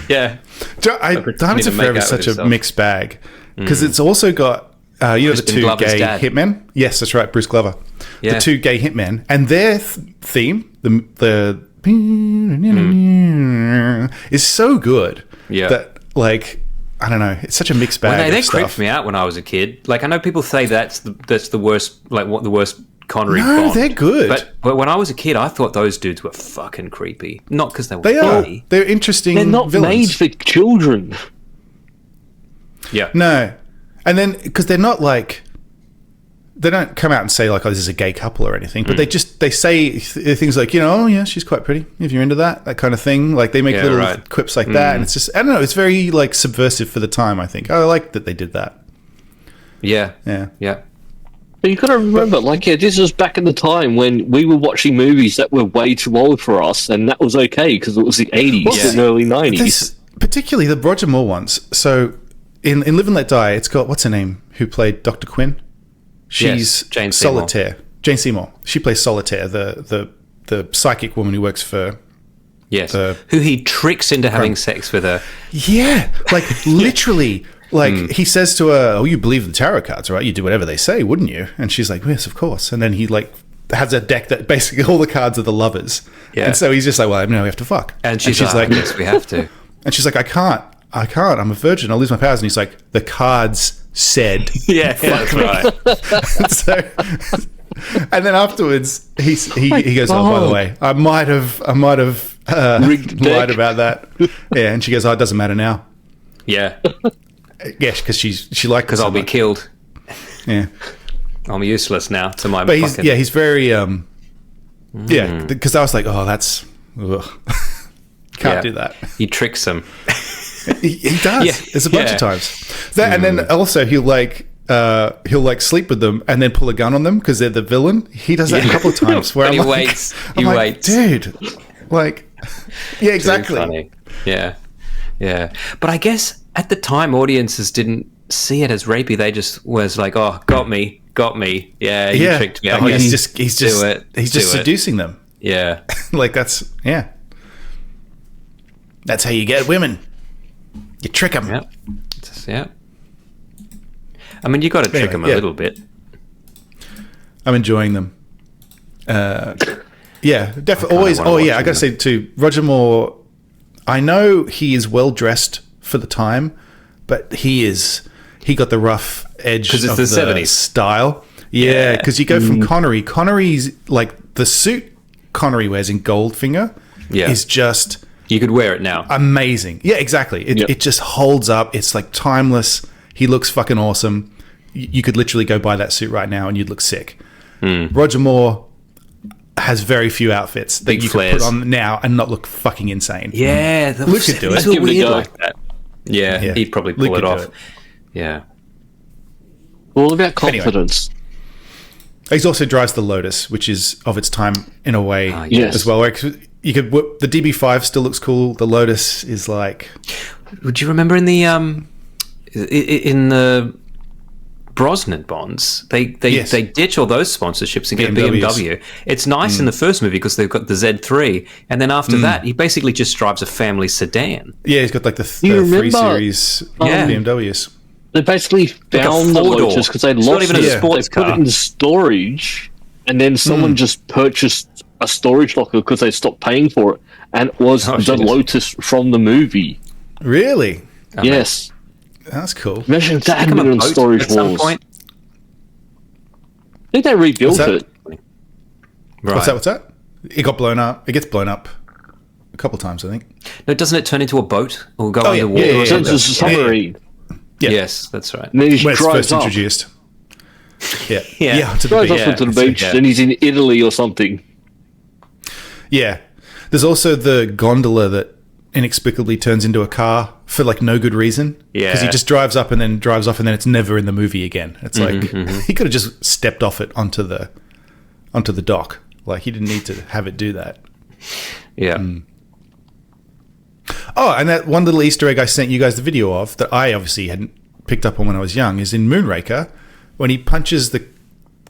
Yeah. Diamonds Are Forever is such a mixed bag because it's also got the two Glover's gay dad. hitmen. Yes, that's right, Bruce Glover. Yeah. The two gay hitmen, and their theme, the is so good that like I don't know, it's such a mixed bag. Well, they of stuff. creeped me out when I was a kid. Like I know people say that's the worst, like what the worst Connery No, Bond. they're good. But when I was a kid, I thought those dudes were fucking creepy. Not because they were They funny. are. They're interesting. They're not villains. made for children. Yeah. No, and then because they're not like. They don't come out and say like, "Oh, this is a gay couple" or anything, but they say things like, "Oh yeah, she's quite pretty if you're into that kind of thing." Like they make little quips like that, and it's just I don't know. It's very like subversive for the time. I think I like that they did that. Yeah. Yeah. But you got to remember, this was back in the time when we were watching movies that were way too old for us, and that was okay because it was the 80s and early 90s. Particularly the Roger Moore ones. So in Live and Let Die, it's got what's her name who played Dr. Quinn. She's Jane Solitaire. Seymour. Jane Seymour. She plays Solitaire, the psychic woman who works for. Yes. Who he tricks into having sex with her. Yeah, like literally. Like he says to her, "Oh, you believe the tarot cards, right? You do whatever they say, wouldn't you?" And she's like, "Yes, of course." And then he like has a deck that basically all the cards are the lovers. Yeah. And so he's just like, "Well, no, we have to fuck." And she's like, "Yes, we have to." And she's like, "I can't. I can't. I'm a virgin. I'll lose my powers. And he's like, the cards said. Yeah, that's right. So, and then afterwards, he goes, oh, by the way, I might have lied about that. Yeah, and she goes, oh, it doesn't matter now. Yeah. Yes, because she liked. Because I'll be killed. Yeah. I'm useless now to my. But he's very yeah, because I was like, oh, that's can't do that. He tricks them. He does. Yeah. There's a bunch of times. That, and then also he'll sleep with them and then pull a gun on them because they're the villain. He does that a couple of times. Where he I'm waits. I'm he like, waits, dude. Like, yeah, exactly. Funny. Yeah. But I guess at the time, audiences didn't see it as rapey. They just was like, "Oh, got me. Yeah, you tricked me." He's just seducing them. Yeah, like that's how you get women. You trick them. Yeah. I mean, you got to trick them a little bit. I'm enjoying them. Yeah, definitely. Always. Oh, yeah. I got to say too, Roger Moore. I know he is well dressed for the time, but he got the rough edge because it's of the the 70s style. Yeah, because you go from Connery. Connery's like the suit Connery wears in Goldfinger is just. You could wear it now. Amazing. Yeah, exactly. It just holds up. It's like timeless. He looks fucking awesome. You could literally go buy that suit right now and you'd look sick. Roger Moore has very few outfits that you can put on now and not look fucking insane. Yeah. Luke could do it. Weird like that. Yeah, he'd probably pull it off. Yeah. All about confidence. Anyway. He also drives the Lotus, which is of its time in a way as well. You could the DB5 still looks cool. The Lotus is like. Would you remember in the Brosnan bonds, they ditch all those sponsorships and get BMW. It's nice in the first movie because they've got the Z3, and then after that, he basically just drives a family sedan. Yeah, he's got like the 3 Series BMWs. They basically found the Lotus because they lost it. They put it in storage, and then someone just purchased a storage locker because they stopped paying for it, and it was the Lotus from the movie. Really? Yes. That's cool. Imagine that had been on storage walls. I think they rebuilt it. Right. What's that? It got blown up. It gets blown up a couple times, I think. No, doesn't it turn into a boat or go under water? It turns into a submarine. Yeah. Yes, that's right. And then he when it's drives first introduced. Yeah. To drives off onto the beach, and he's in Italy or something. Yeah. There's also the gondola that inexplicably turns into a car for like no good reason. Yeah. Because he just drives up and then drives off and then it's never in the movie again. It's like he could have just stepped off it onto the dock. Like he didn't need to have it do that. Yeah. Oh, and that one little Easter egg I sent you guys the video of that I obviously hadn't picked up on when I was young is in Moonraker when he punches the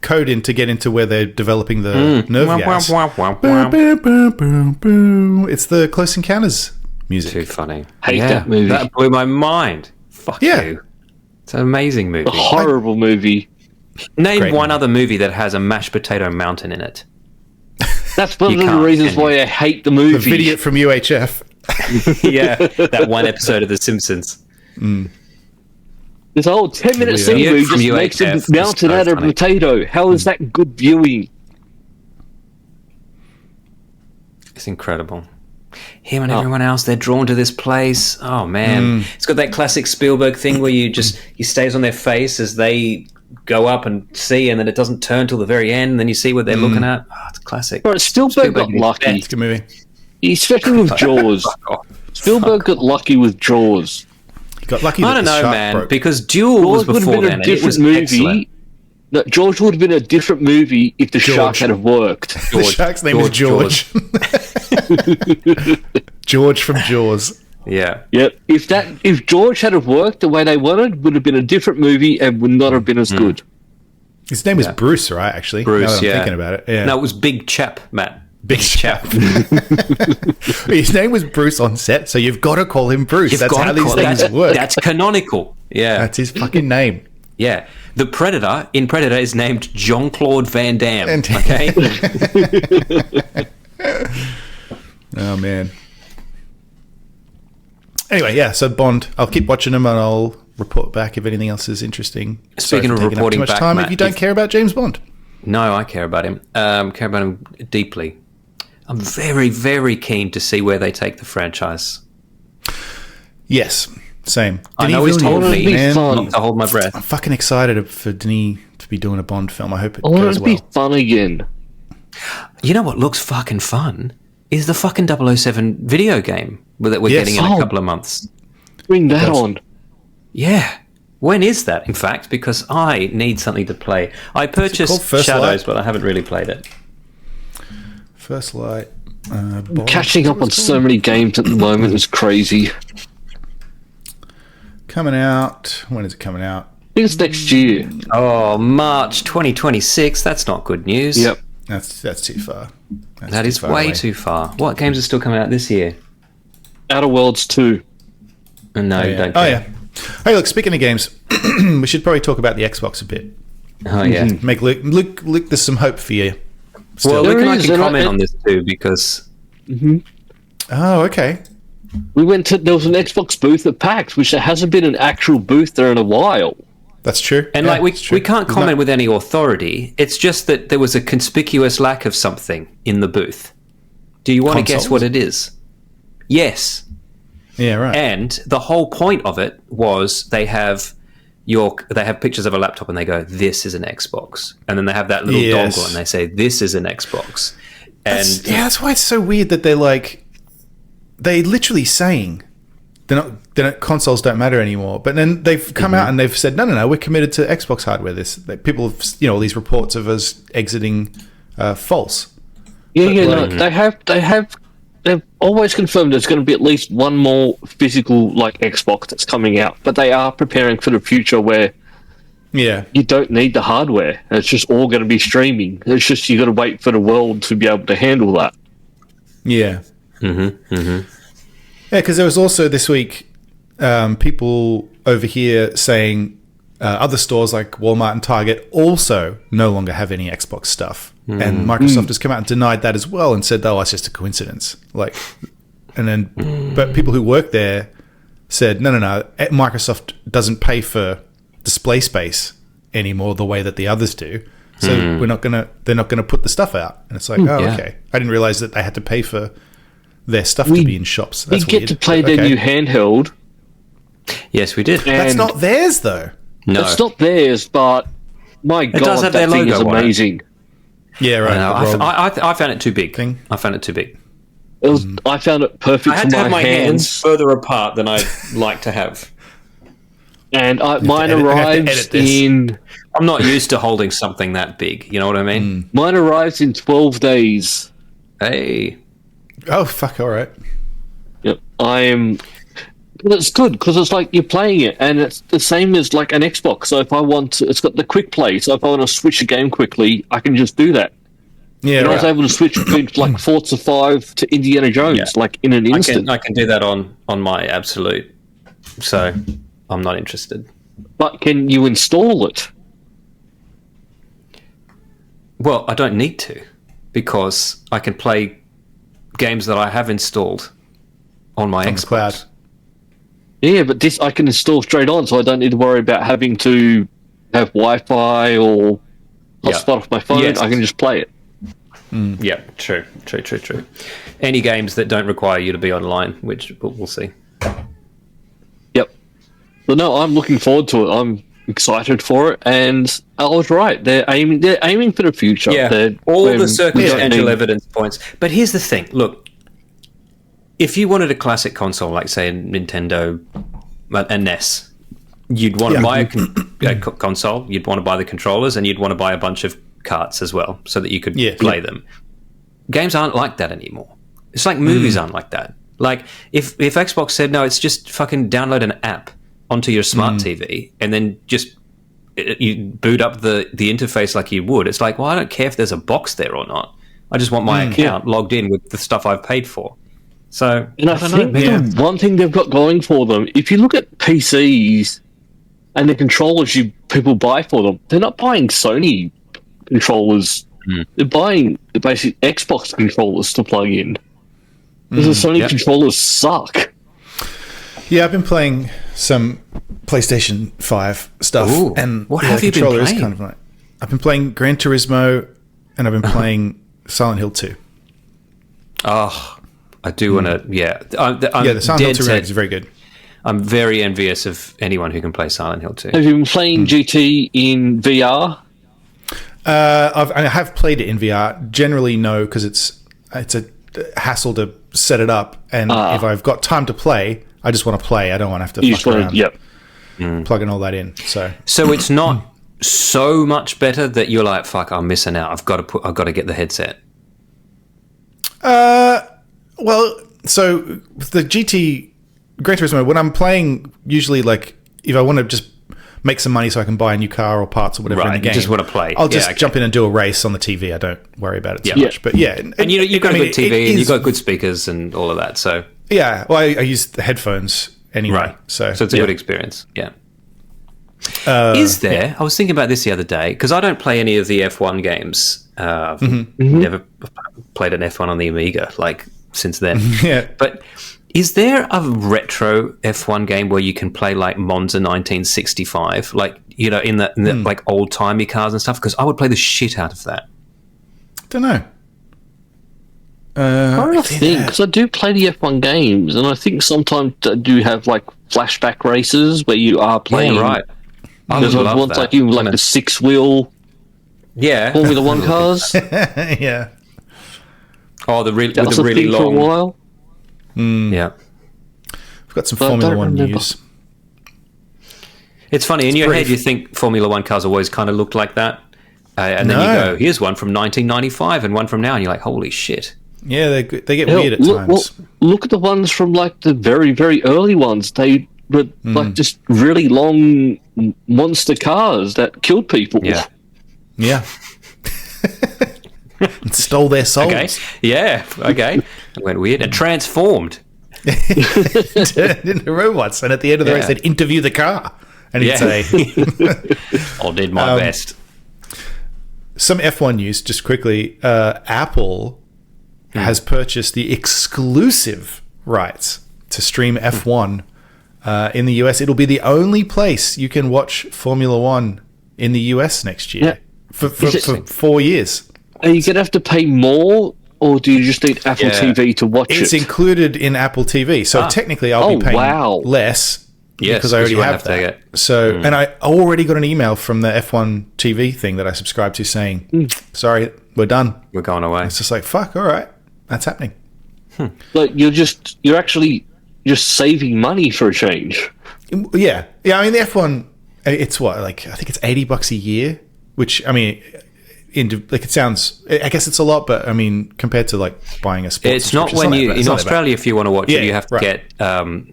code in to get into where they're developing the nerve gas. It's the Close Encounters music. Too funny. Hate that movie. That blew my mind. Fuck you. It's an amazing movie. A horrible movie. Name one other movie that has a mashed potato mountain in it. That's one of the reasons why I hate the movie. The video from UHF. Yeah, that one episode of The Simpsons. This whole 10-minute scene where he just makes a mountain out of a potato. How is that good viewing? It's incredible. Him and everyone else, they're drawn to this place. Oh, man. It's got that classic Spielberg thing where he stays on their face as they go up and see, and then it doesn't turn till the very end, and then you see what they're looking at. Oh, it's classic. But Spielberg got lucky. It's a good movie. Especially with Jaws. Spielberg got lucky with Jaws. He got lucky I don't know, man, because Duel was before then, and it was excellent. No, George would have been a different movie if the shark had have worked. The shark's name is George. George from Jaws. Yeah. Yep. If George had have worked the way they wanted, would have been a different movie and would not have been as good. His name was Bruce, right? Actually, Bruce. Now that I'm thinking about it. Yeah. No, it was Big Chap, Matt. Big Chap. His name was Bruce on set, so you've got to call him Bruce. That's how these things work. That's canonical. Yeah. That's his fucking name. Yeah. The Predator in Predator is named Jean-Claude Van Damme. Okay. Oh man. Anyway, yeah. So Bond, I'll keep watching them and I'll report back if anything else is interesting. Speaking of reporting back, time Matt, if you don't care about James Bond. No, I care about him. Care about him deeply. I'm very, very keen to see where they take the franchise. Yes, same. I know he's told me not to hold my breath. I'm fucking excited for Denis to be doing a Bond film. I hope it I want goes it to be fun again. You know what looks fucking fun is the fucking 007 video game that we're getting in a couple of months. Bring that on. Yeah. When is that, in fact? Because I need something to play. I purchased Shadows, but I haven't really played it. First Light. Catching up on so many games at the moment is crazy. Coming out. When is it coming out? I think it's next year. Oh, March 2026. That's not good news. Yep. That's too far. That is way too far. What games are still coming out this year? Outer Worlds 2. No, don't care. Oh, yeah. Hey, look, speaking of games, we should probably talk about the Xbox a bit. Oh, yeah. Make look, there's some hope for you. Well, Luke and I can comment on this too, because... Oh, okay. There was an Xbox booth at PAX, which there hasn't been an actual booth there in a while. That's true. And we can't comment with any authority. It's just that there was a conspicuous lack of something in the booth. Do you want to guess what it is? Yes. Yeah, right. And the whole point of it was they have pictures of a laptop and they go, "This is an Xbox," and then they have that little dongle and they say, "This is an Xbox." And that's why it's so weird that they literally saying they're not consoles don't matter anymore. But then they've come out and they've said, no, we're committed to Xbox hardware. People have, all these reports of us exiting false. They've always confirmed there's going to be at least one more physical Xbox that's coming out, but they are preparing for the future where you don't need the hardware. It's just all going to be streaming. It's just you got to wait for the world to be able to handle that. Yeah. Yeah, because there was also this week people over here saying other stores like Walmart and Target also no longer have any Xbox stuff. And Microsoft has come out and denied that as well and said, "Oh, it's just a coincidence." But people who work there said, "No, Microsoft doesn't pay for display space anymore the way that the others do. So they're not gonna put the stuff out." And it's like, okay. I didn't realize that they had to pay for their stuff to be in shops. That's we get to play their new handheld. Yes, we did. That's not theirs, though. No, it's not theirs. But my God, that thing is amazing. Yeah, right. I found it too big. I found it too big. I found it perfect. I had to have my hands further apart than I'd like to have. And mine arrives in... I'm not used to holding something that big. You know what I mean? Mine arrives in 12 days. Hey. Oh, fuck, all right. Yep. But it's good because it's like you're playing it and it's the same as like an Xbox. So if I want to, it's got the quick play. So if I want to switch a game quickly, I can just do that. Yeah, I was able to switch between like Forza 5 to Indiana Jones in an instant. I can do that on my Absolute. So I'm not interested. But can you install it? Well, I don't need to because I can play games that I have installed on my Xbox. Cloud. Yeah, but this I can install straight on, so I don't need to worry about having to have Wi-Fi or hotspot off my phone. Yes. I can just play it. Yeah, true. Any games that don't require you to be online, which we'll see. Yep. But no, I'm looking forward to it. I'm excited for it, and I was right. They're aiming for the future. Yeah, all the circumstantial evidence points. But here's the thing. Look, if you wanted a classic console, like, say, a Nintendo, a NES, you'd want to buy a console, you'd want to buy the controllers, and you'd want to buy a bunch of carts as well, so that you could play them. Games aren't like that anymore. It's like movies aren't like that. Like, if Xbox said, no, it's just fucking download an app onto your smart TV, and then just you boot up the interface like you would, it's like, well, I don't care if there's a box there or not. I just want my account logged in with the stuff I've paid for. So, and I think the one thing they've got going for them, if you look at PCs and the controllers people buy for them, they're not buying Sony controllers. They're buying the basic Xbox controllers to plug in. Because the Sony controllers suck. Yeah, I've been playing some PlayStation 5 stuff. Ooh, and what have you been controller is playing? kind of like, I've been playing Gran Turismo, and I've been playing Silent Hill 2. Oh, I do want to. Yeah, The Silent Hill 2 remake is very good. I'm very envious of anyone who can play Silent Hill 2. Have you been playing GT in VR? I have played it in VR. Generally, no, because it's a hassle to set it up. And if I've got time to play, I just want to play. I don't want to have to fuck around plugging all that in. So it's not so much better that you're like, fuck, I'm missing out. I've got to get the headset. Well, so the GT Gran Turismo, when I'm playing, usually like if I want to just make some money so I can buy a new car or parts or whatever in the game, you just want to play. I'll just jump in and do a race on the TV. I don't worry about it too much. But yeah, and you've got a good TV and you've got good speakers and all of that. So yeah, well, I use the headphones anyway. Right. So it's a good experience. Yeah. Is there? I was thinking about this the other day because I don't play any of the F1 games. Never played an F1 on the Amiga since then. Yeah, but is there a retro F1 game where you can play like Monza 1965, in the like old timey cars and stuff? Because I would play the shit out of that. Don't know. I think because I do play the F1 games, and I think sometimes I do have like flashback races where you are playing. Yeah, right. There's ones like the 6-wheel. Yeah, Formula One cars. Yeah. Oh, with the the really long. For a while. Yeah, we've got some Formula One news. It's funny, in your head you think Formula One cars always kind of looked like that, and then you go, here's one from 1995 and one from now, and you're like, holy shit. Yeah, they get weird at times. Look at the ones from like the very, very early ones. They were like just really long monster cars that killed people. Yeah. And stole their souls. Okay. Yeah. Okay. It went weird and transformed. Turned into robots, and at the end of the race, they'd interview the car, and he'd say, "I did my best." Some F1 news, just quickly. Apple has purchased the exclusive rights to stream F1 in the US. It'll be the only place you can watch Formula One in the US next year for 4 years. Are you going to have to pay more, or do you just need Apple TV to watch it? It's included in Apple TV, so technically I'll be paying less because I already have that. So, and I already got an email from the F1 TV thing that I subscribe to saying, sorry, we're done. We're going away. It's just like, fuck, all right, that's happening. Like you're actually just saving money for a change. Yeah. I mean, the F1, it's what, I think it's $80 a year, which, I mean, it sounds, I guess it's a lot, but I mean, compared to buying a sports, it's not when you in Australia. If you want to watch it, you have to get. It's not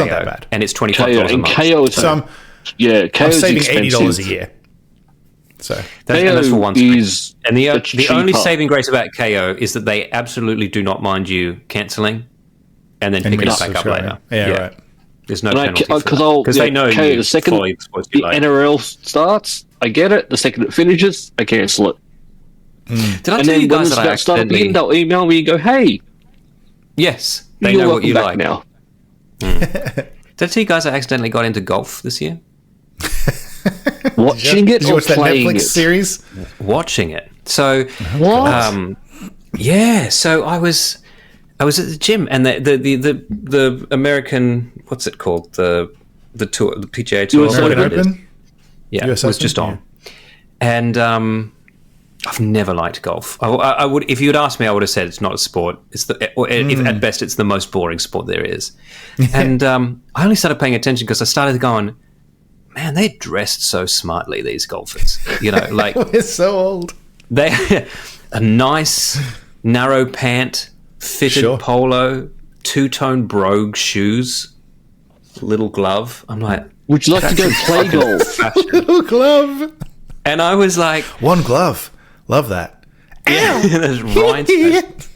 that bad, and it's $25 a month. KO is I'm saving $80 a year. So that's for one screen. And the only cheaper. saving grace about KO is that they absolutely do not mind you cancelling and then picking it back up later. Yeah, right. There's no penalty because they know KO, you. the second the NRL starts, I get it. The second it finishes, I cancel it. Did I tell you guys that I accidentally... they'll email me and go, hey. Yes, they know what you like. Now. Did I tell you guys I accidentally got into golf this year? Watching it Did you or watch that playing Netflix it? series? Watching it. So, what? So I was at the gym, and the American, what's it called, the tour, the PGA Tour, American Open? Yeah, US it was Open? just on, and I've never liked golf. I would, if you had asked me, I would have said it's not a sport. It's if at best, it's the most boring sport there is. And I only started paying attention because I started going, man, they're dressed so smartly, these golfers. We're so old. They a nice narrow pant, fitted polo, two-tone brogue shoes, little glove. I'm like, would you like to go play golf? Little glove. And I was like, one glove. Love that. Yeah, there's rhinestones.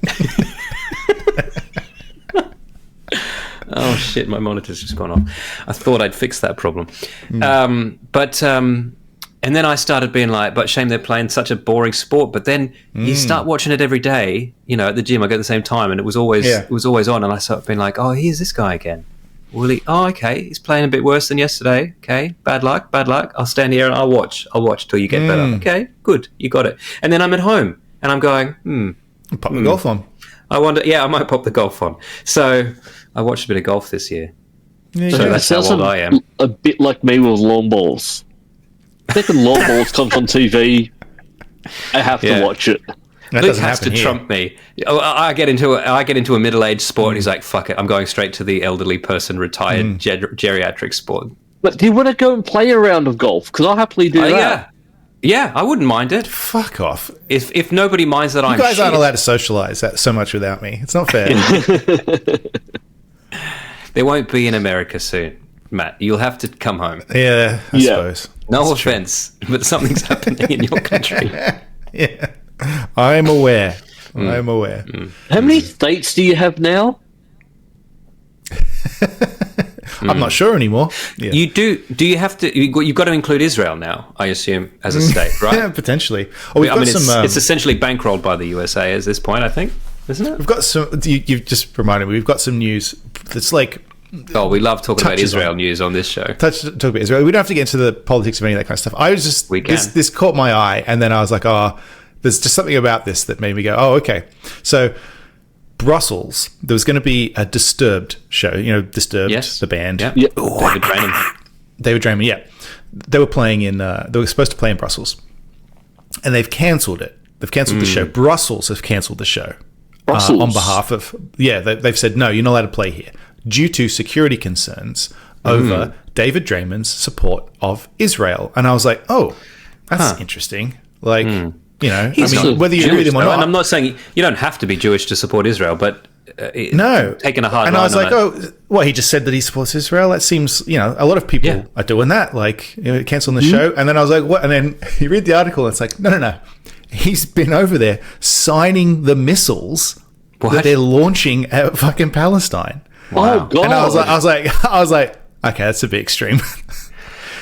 Oh shit, my monitor's just gone off. I thought I'd fix that problem. And then I started being like, but shame they're playing such a boring sport. But then you start watching it every day, at the gym. I go at the same time, and it was always on. And I started being like, oh, here's this guy again. Willie, okay, he's playing a bit worse than yesterday. Okay, bad luck. I'll stand here and I'll watch till you get better. Okay, good, you got it. And then I'm at home and I'm going, Pop the golf on. I wonder, I might pop the golf on. So I watched a bit of golf this year. Yeah, So that's how old I am. A bit like me with lawn balls. I think when lawn balls comes on TV, I have to watch it. That Luke doesn't has to happen here. trump me. I get into a middle-aged sport, and he's like, "Fuck it, I'm going straight to the elderly person retired geriatric sport." But do you want to go and play a round of golf? Because I'll happily do that. Yeah, I wouldn't mind it. Fuck off. If nobody minds that I'm You guys shit. aren't allowed to socialise that so much without me. It's not fair. There won't be in America soon, Matt. You'll have to come home. Yeah, I suppose. No offense, but something's happening in your country. Yeah. I'm aware. I'm aware. How many states do you have now? I'm not sure anymore. Yeah. You do you have to? You've got to include Israel now, I assume, as a state, right? Yeah, potentially. Oh, we've got some. It's essentially bankrolled by the USA at this point, I think, isn't it? We've got some. You've just reminded me. We've got some news. It's like Oh, we love talking about touches Israel on- news on this show. talk about Israel. We don't have to get into the politics of any of that kind of stuff. I was just We can. this caught my eye, and then I was like, oh, there's just something about this that made me go, oh, okay. So Brussels, there was going to be a Disturbed show. You know, Disturbed, Yes. the band. Yep. Yep. David Draymond. David Draymond, yeah. They were playing in. They were supposed to play in Brussels, and they've cancelled it. They've cancelled the show. Brussels have cancelled the show Brussels? on behalf of. Yeah, they've said no, you're not allowed to play here due to security concerns over David Draymond's support of Israel. And I was like, oh, that's interesting. Like, you know, He's I mean, not whether you agree with him or Jewish, though, not. and I'm not saying you don't have to be Jewish to support Israel, but No, taking a hard and line I was on like, it. oh, well, he just said that he supports Israel. That seems, you know, a lot of people Yeah. are doing that, like, you know, canceling the show. And then I was like, what? And then you read the article, and it's like, no. He's been over there signing the missiles that What? they're launching at fucking Palestine. Oh God! And I was like, okay, that's a bit extreme.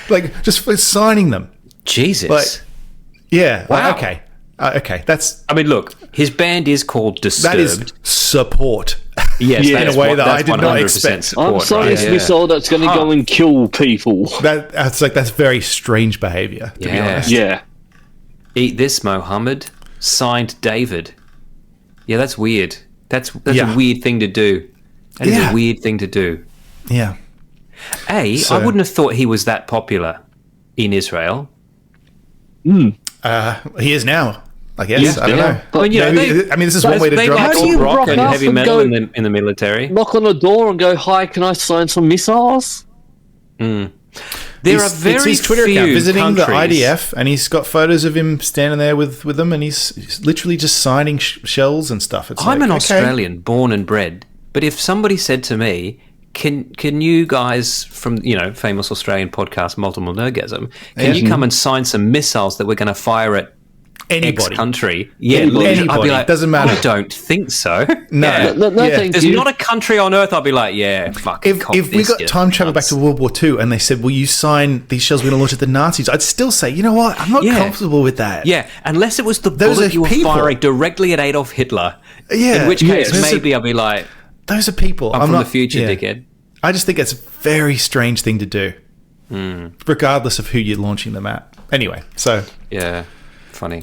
Like, just for signing them. Jesus. Like, yeah. Wow. Like, okay. Okay. That's I mean, look, his band is called Disturbed. that is support. Yes, Yeah. that is In a way that I that's did not 100% expect. Support, I'm sorry, right? it's missile that's going to go and kill people. That's very strange behavior, to be Yeah. honest. Yeah. Eat this, Mohammed. Signed David. Yeah, that's weird. That's Yeah. a weird thing to do. That is Yeah. a weird thing to do. Yeah. I So- wouldn't have thought he was that popular in Israel. He is now, I guess. Yeah. I don't know. Yeah. I mean, you know, Maybe, I mean, this is one way to they drum like up How do you rock rock and up heavy and metal go- in the military. Knock on the door and go, "Hi, can I sign some missiles?" There are very it's his Twitter few account visiting countries. the IDF, and he's got photos of him standing there with them, and he's literally just signing shells and stuff. It's I'm like, an okay. Australian, born and bred. But if somebody said to me, "Can you guys from famous Australian podcast Multiple Nerdgasm, can you come and sign some missiles that we're going to fire at X Anybody. country?" Yeah, Anybody. literally, I'd be Anybody. like, Doesn't matter. I don't think so. No. Yeah. No, Yeah. thank There's you. not a country on earth I'll be like, yeah, fucking cop If we this, got you time travel back nuts. to World War II and they said, will you sign these shells we're going to launch at the Nazis? I'd still say, you know what? I'm not Yeah. comfortable with that. Yeah, unless it was the Those bullet are you were people. firing directly at Adolf Hitler. Yeah. In which case, Those are- maybe I'll be like, Those are people. I'm from the future, dickhead. I just think it's a very strange thing to do, Hmm. regardless of who you're launching them at. Anyway, so Yeah, funny.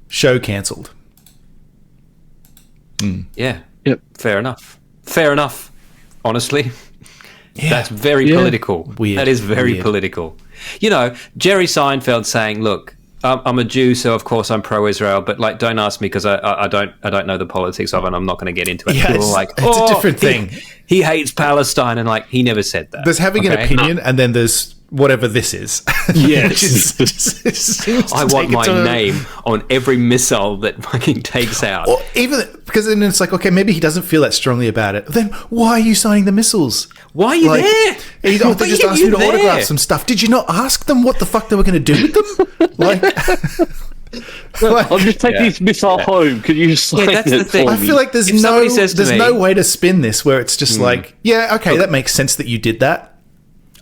show cancelled. Yeah. Yep. Fair enough. Fair enough. Honestly, that's very Yeah. political. Weird. That is very Weird. political. You know, Jerry Seinfeld saying, "Look, I'm a Jew, so of course I'm pro-Israel, but like, don't ask me because I don't know the politics of it. And I'm not going to get into it." Yeah, People are it's- like, it's a different he- thing. He hates Palestine, and like, he never said that. There's having an okay? opinion, and then there's whatever this is. Yes. Which is- it seems to I want take it my to a- name on every missile that fucking takes out. Or even because then it's like, okay, maybe he doesn't feel that strongly about it. Then why are you signing the missiles? Why are you Like, there? They Why just are asked you you to there? autograph some stuff. Did you not ask them what the fuck they were going to do with them? Like, I'll just take this missile home. Could you sign that's the it thing. for I me? feel like there's If somebody says to there's me- no way to spin this where it's just like, yeah, okay, that makes sense that you did that.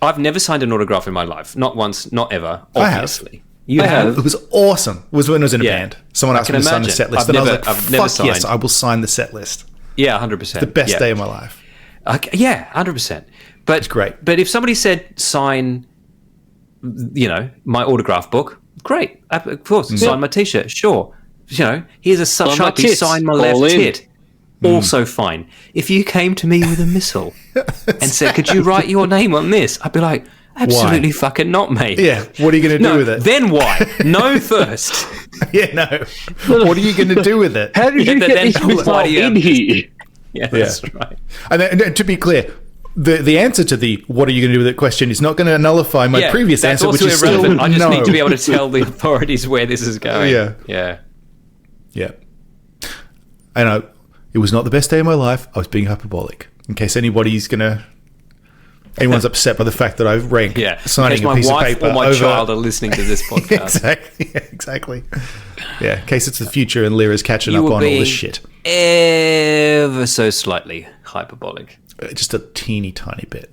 I've never signed an autograph in my life. Not once, not ever. I have. Obviously. You I have. have. It was awesome. It was when I was in a Yeah. band. Someone I asked can me to sign the imagine. set list, I've and I never- was like, I've never fuck yes, signed. I will sign the set list. Yeah, 100%. The best yeah. day of my life. Okay, yeah, 100%. But it's great. But if somebody said sign, my autograph book, great. Of course, sign my T-shirt, sure. Here's a Sharpie, sign my left tit. Also fine. If you came to me with a missile and said, "Could you write your name on this?" I'd be like, "Absolutely fucking not, mate." Yeah. What are you going to do with it? Then why? No first. Yeah. No. What are you going to do with it? How did you get this missile in here? Yeah, that's right. And then, to be clear, the answer to the "what are you going to do with it" question is not going to nullify my previous answer, which is irrelevant. still I just need to be able to tell the authorities where this is going. Yeah. I know. It was not the best day of my life. I was being hyperbolic. In case anyone's upset by the fact that I rank signing a piece of paper or my over child are listening to this podcast. Exactly. Yeah, in case it's the future and Lyra's catching up on all this shit. Ever so slightly hyperbolic. Just a teeny tiny bit.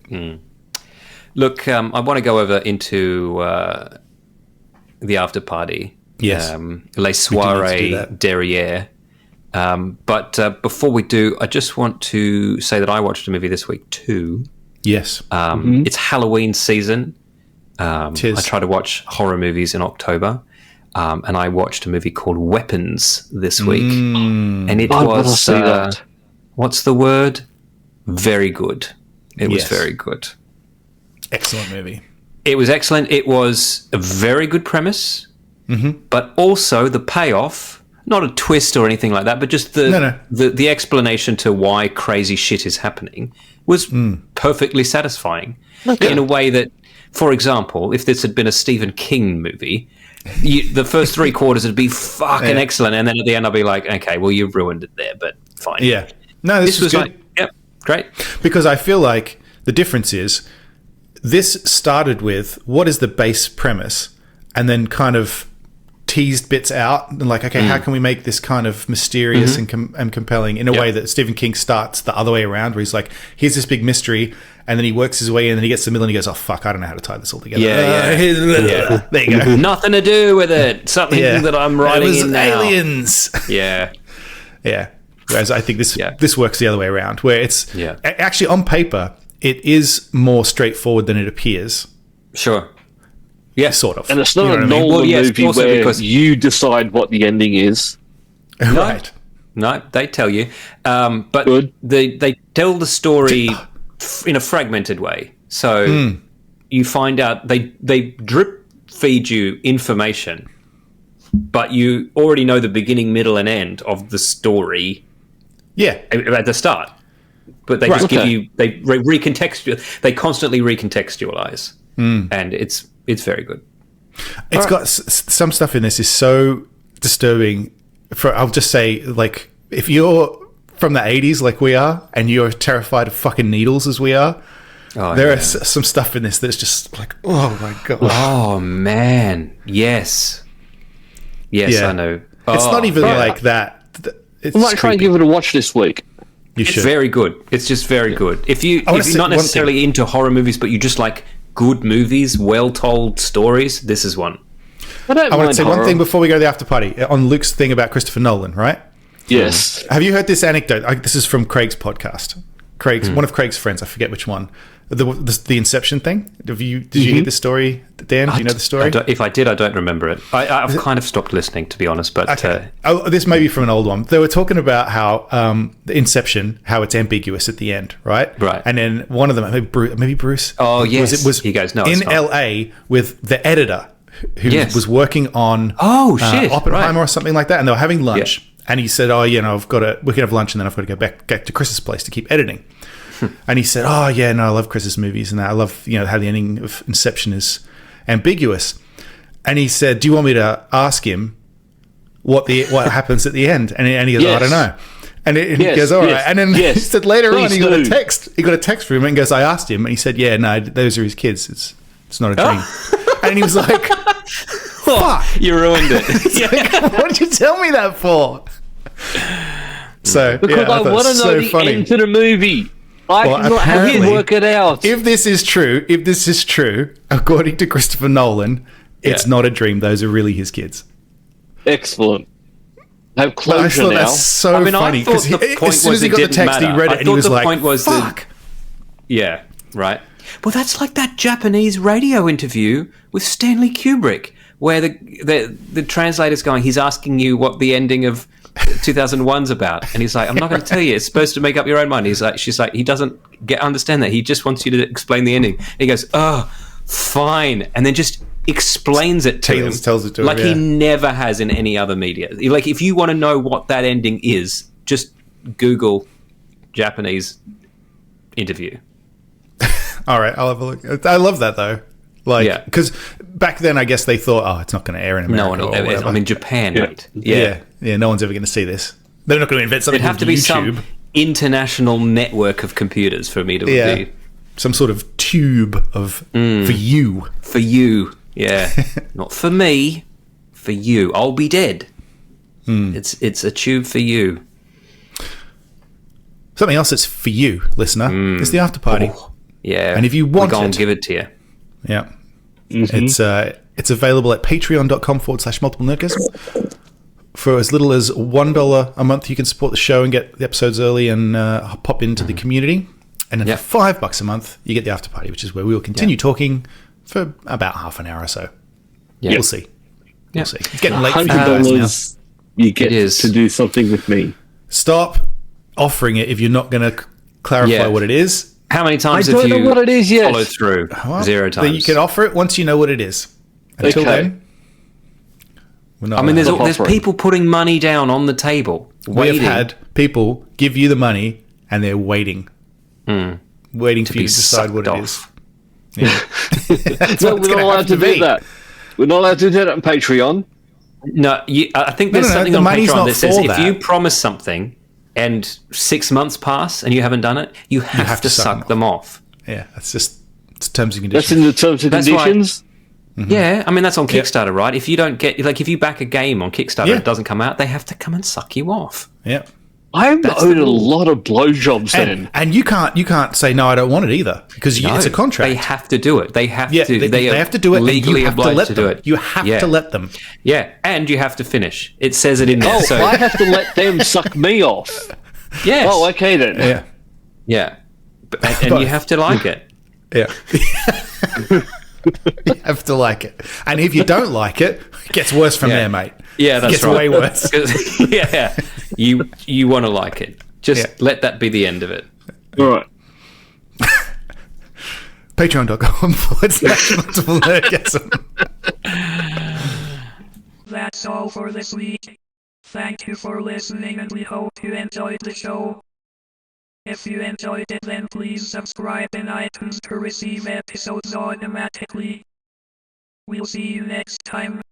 Look, I want to go over into the after party. Yes. Les Soirées Derrière. But before we do, I just want to say that I watched a movie this week too. Yes. It's Halloween season. I Tis. try to watch horror movies in October. And I watched a movie called Weapons this week. And it was, what's the word? Very good. It was very good. Excellent movie. It was excellent. It was a very good premise, but also the payoff, not a twist or anything like that, but just the explanation to why crazy shit is happening was perfectly satisfying in a way that, for example, if this had been a Stephen King movie, the first 3 quarters would be fucking excellent, and then at the end I'll be like, okay, well, you've ruined it there, but fine. Yeah. No, this was good. like, yep, great. Because I feel like the difference is this started with what is the base premise, and then kind of teased bits out and like, okay, how can we make this kind of mysterious and compelling in a way that Stephen King starts the other way around, where he's like, here's this big mystery, and then he works his way in, and he gets to the middle and he goes, oh fuck, I don't know how to tie this all together. There you go. Nothing to do with it. Something that I'm writing in now. Aliens. Yeah. Whereas I think this works the other way around, where it's actually on paper it is more straightforward than it appears. Sure. Yeah, sort of. And it's not a normal movie where you decide what the ending is. Right. No, they tell you. But they tell the story in a fragmented way. So you find out, they drip feed you information, but you already know the beginning, middle, and end of the story at the start. But they just give you, they constantly recontextualize. And it's very good. It's got some stuff in this is so disturbing. I'll just say, like, if you're from the 80s like we are, and you're terrified of fucking needles as we are, there are some stuff in this that's just like, oh my god. Oh man, yes, I know. It's not even like that. It's I might try and give it a watch this week. It's very good. It's just very good. If you're not necessarily into horror movies, but you just like good movies, well-told stories, this is one. I want to say one thing before we go to the after party on Luke's thing about Christopher Nolan, right? Yes. Have you heard this anecdote? This is from Craig's podcast. One of Craig's friends, I forget which one. The Inception thing. Did you hear the story, Dan? Do you know the story? If I did, I don't remember it. I've kind of stopped listening, to be honest. But okay. This may be from an old one. They were talking about how the Inception, how it's ambiguous at the end, right? Right. And then one of them, maybe Bruce. Oh yes. He goes, no, in LA with the editor who was working on Oppenheimer or something like that, and they were having lunch. Yeah. And he said, we can have lunch, and then I've got to go back to Chris's place to keep editing. And he said, I love Chris's movies, and I love, how the ending of Inception is ambiguous. And he said, do you want me to ask him what happens at the end? And he goes, I don't know. And he goes, all right. And then he said later on, he got a text from him and goes, I asked him, and he said, those are his kids. It's not a dream. And he was like, fuck. You ruined it. Like, what did you tell me that for? So because I want to know the end to the movie. I cannot work it out. If this is true, according to Christopher Nolan, it's not a dream. Those are really his kids. Excellent. Have closure now. That's so funny because as soon as he got the text, he read it and he was like, "Fuck." Yeah. right? Well, that's like that Japanese radio interview with Stanley Kubrick, where the translator's going, he's asking you what the ending of 2001's about, and he's like, I'm not going to tell you. It's supposed to make up your own mind. She's like, he doesn't understand that. He just wants you to explain the ending. And he goes, oh, fine, and then just explains it to him, tells it to like him, yeah. he never has in any other media. Like, if you want to know what that ending is, just Google Japanese interview. All right, I'll have a look. I love that though. Like, because back then I guess they thought, oh, it's not going to air in America. No one will ever. I mean, Japan, mate. Yeah, no one's ever going to see this. They're not going to invent something. It'd have to be some international network of computers for me to be some sort of tube of for you. For you, yeah, not for me. For you, I'll be dead. It's a tube for you. Something else that's for you, listener, is the after party. Oh, yeah, and if you want it, give it to you. Yeah, it's available at patreon.com/multiplenerdgasm. For as little as $1 a month, you can support the show and get the episodes early and pop into the community. And then for $5 a month, you get the after party, which is where we will continue talking for about half an hour or so. Yeah. We'll see. We'll see. It's getting late for you guys now. You get to do something with me. Stop offering it if you're not going to clarify what it is. How many times have you know what it is yet. Followed through? Well, 0 times. You can offer it once you know what it is. Until then, we're not. I mean, there's people putting money down on the table. We have had people give you the money and they're waiting. Waiting for you to decide what it is. Yeah. No, we're not allowed to do that. We're not allowed to do that on Patreon. No, I think there's something on Patreon that says if you promise something and 6 months pass and you haven't done it, you have to suck them off. Yeah, that's just terms and conditions. That's in the terms and conditions? Yeah, I mean, that's on Kickstarter, right? If you don't get, like, if you back a game on Kickstarter and it doesn't come out, they have to come and suck you off. Yeah. I'm owed a lot of blowjobs then. And you can't say, no, I don't want it either, because it's a contract. They have to do it. They have to. They have to do it. Legally obliged to do it. You have to let them. Yeah, and you have to finish. It says it in there. Oh, I have to let them suck me off. Yes. Oh, okay then. Yeah. Yeah. And you have to like it. Yeah. You have to like it. And if you don't like it, it gets worse from there, mate. Yeah, that's right. It gets way worse. Yeah. You want to like it. Just let that be the end of it. All right. Patreon.com/multiplenerdgasm. That's all for this week. Thank you for listening and we hope you enjoyed the show. If you enjoyed it, then please subscribe in iTunes to receive episodes automatically. We'll see you next time.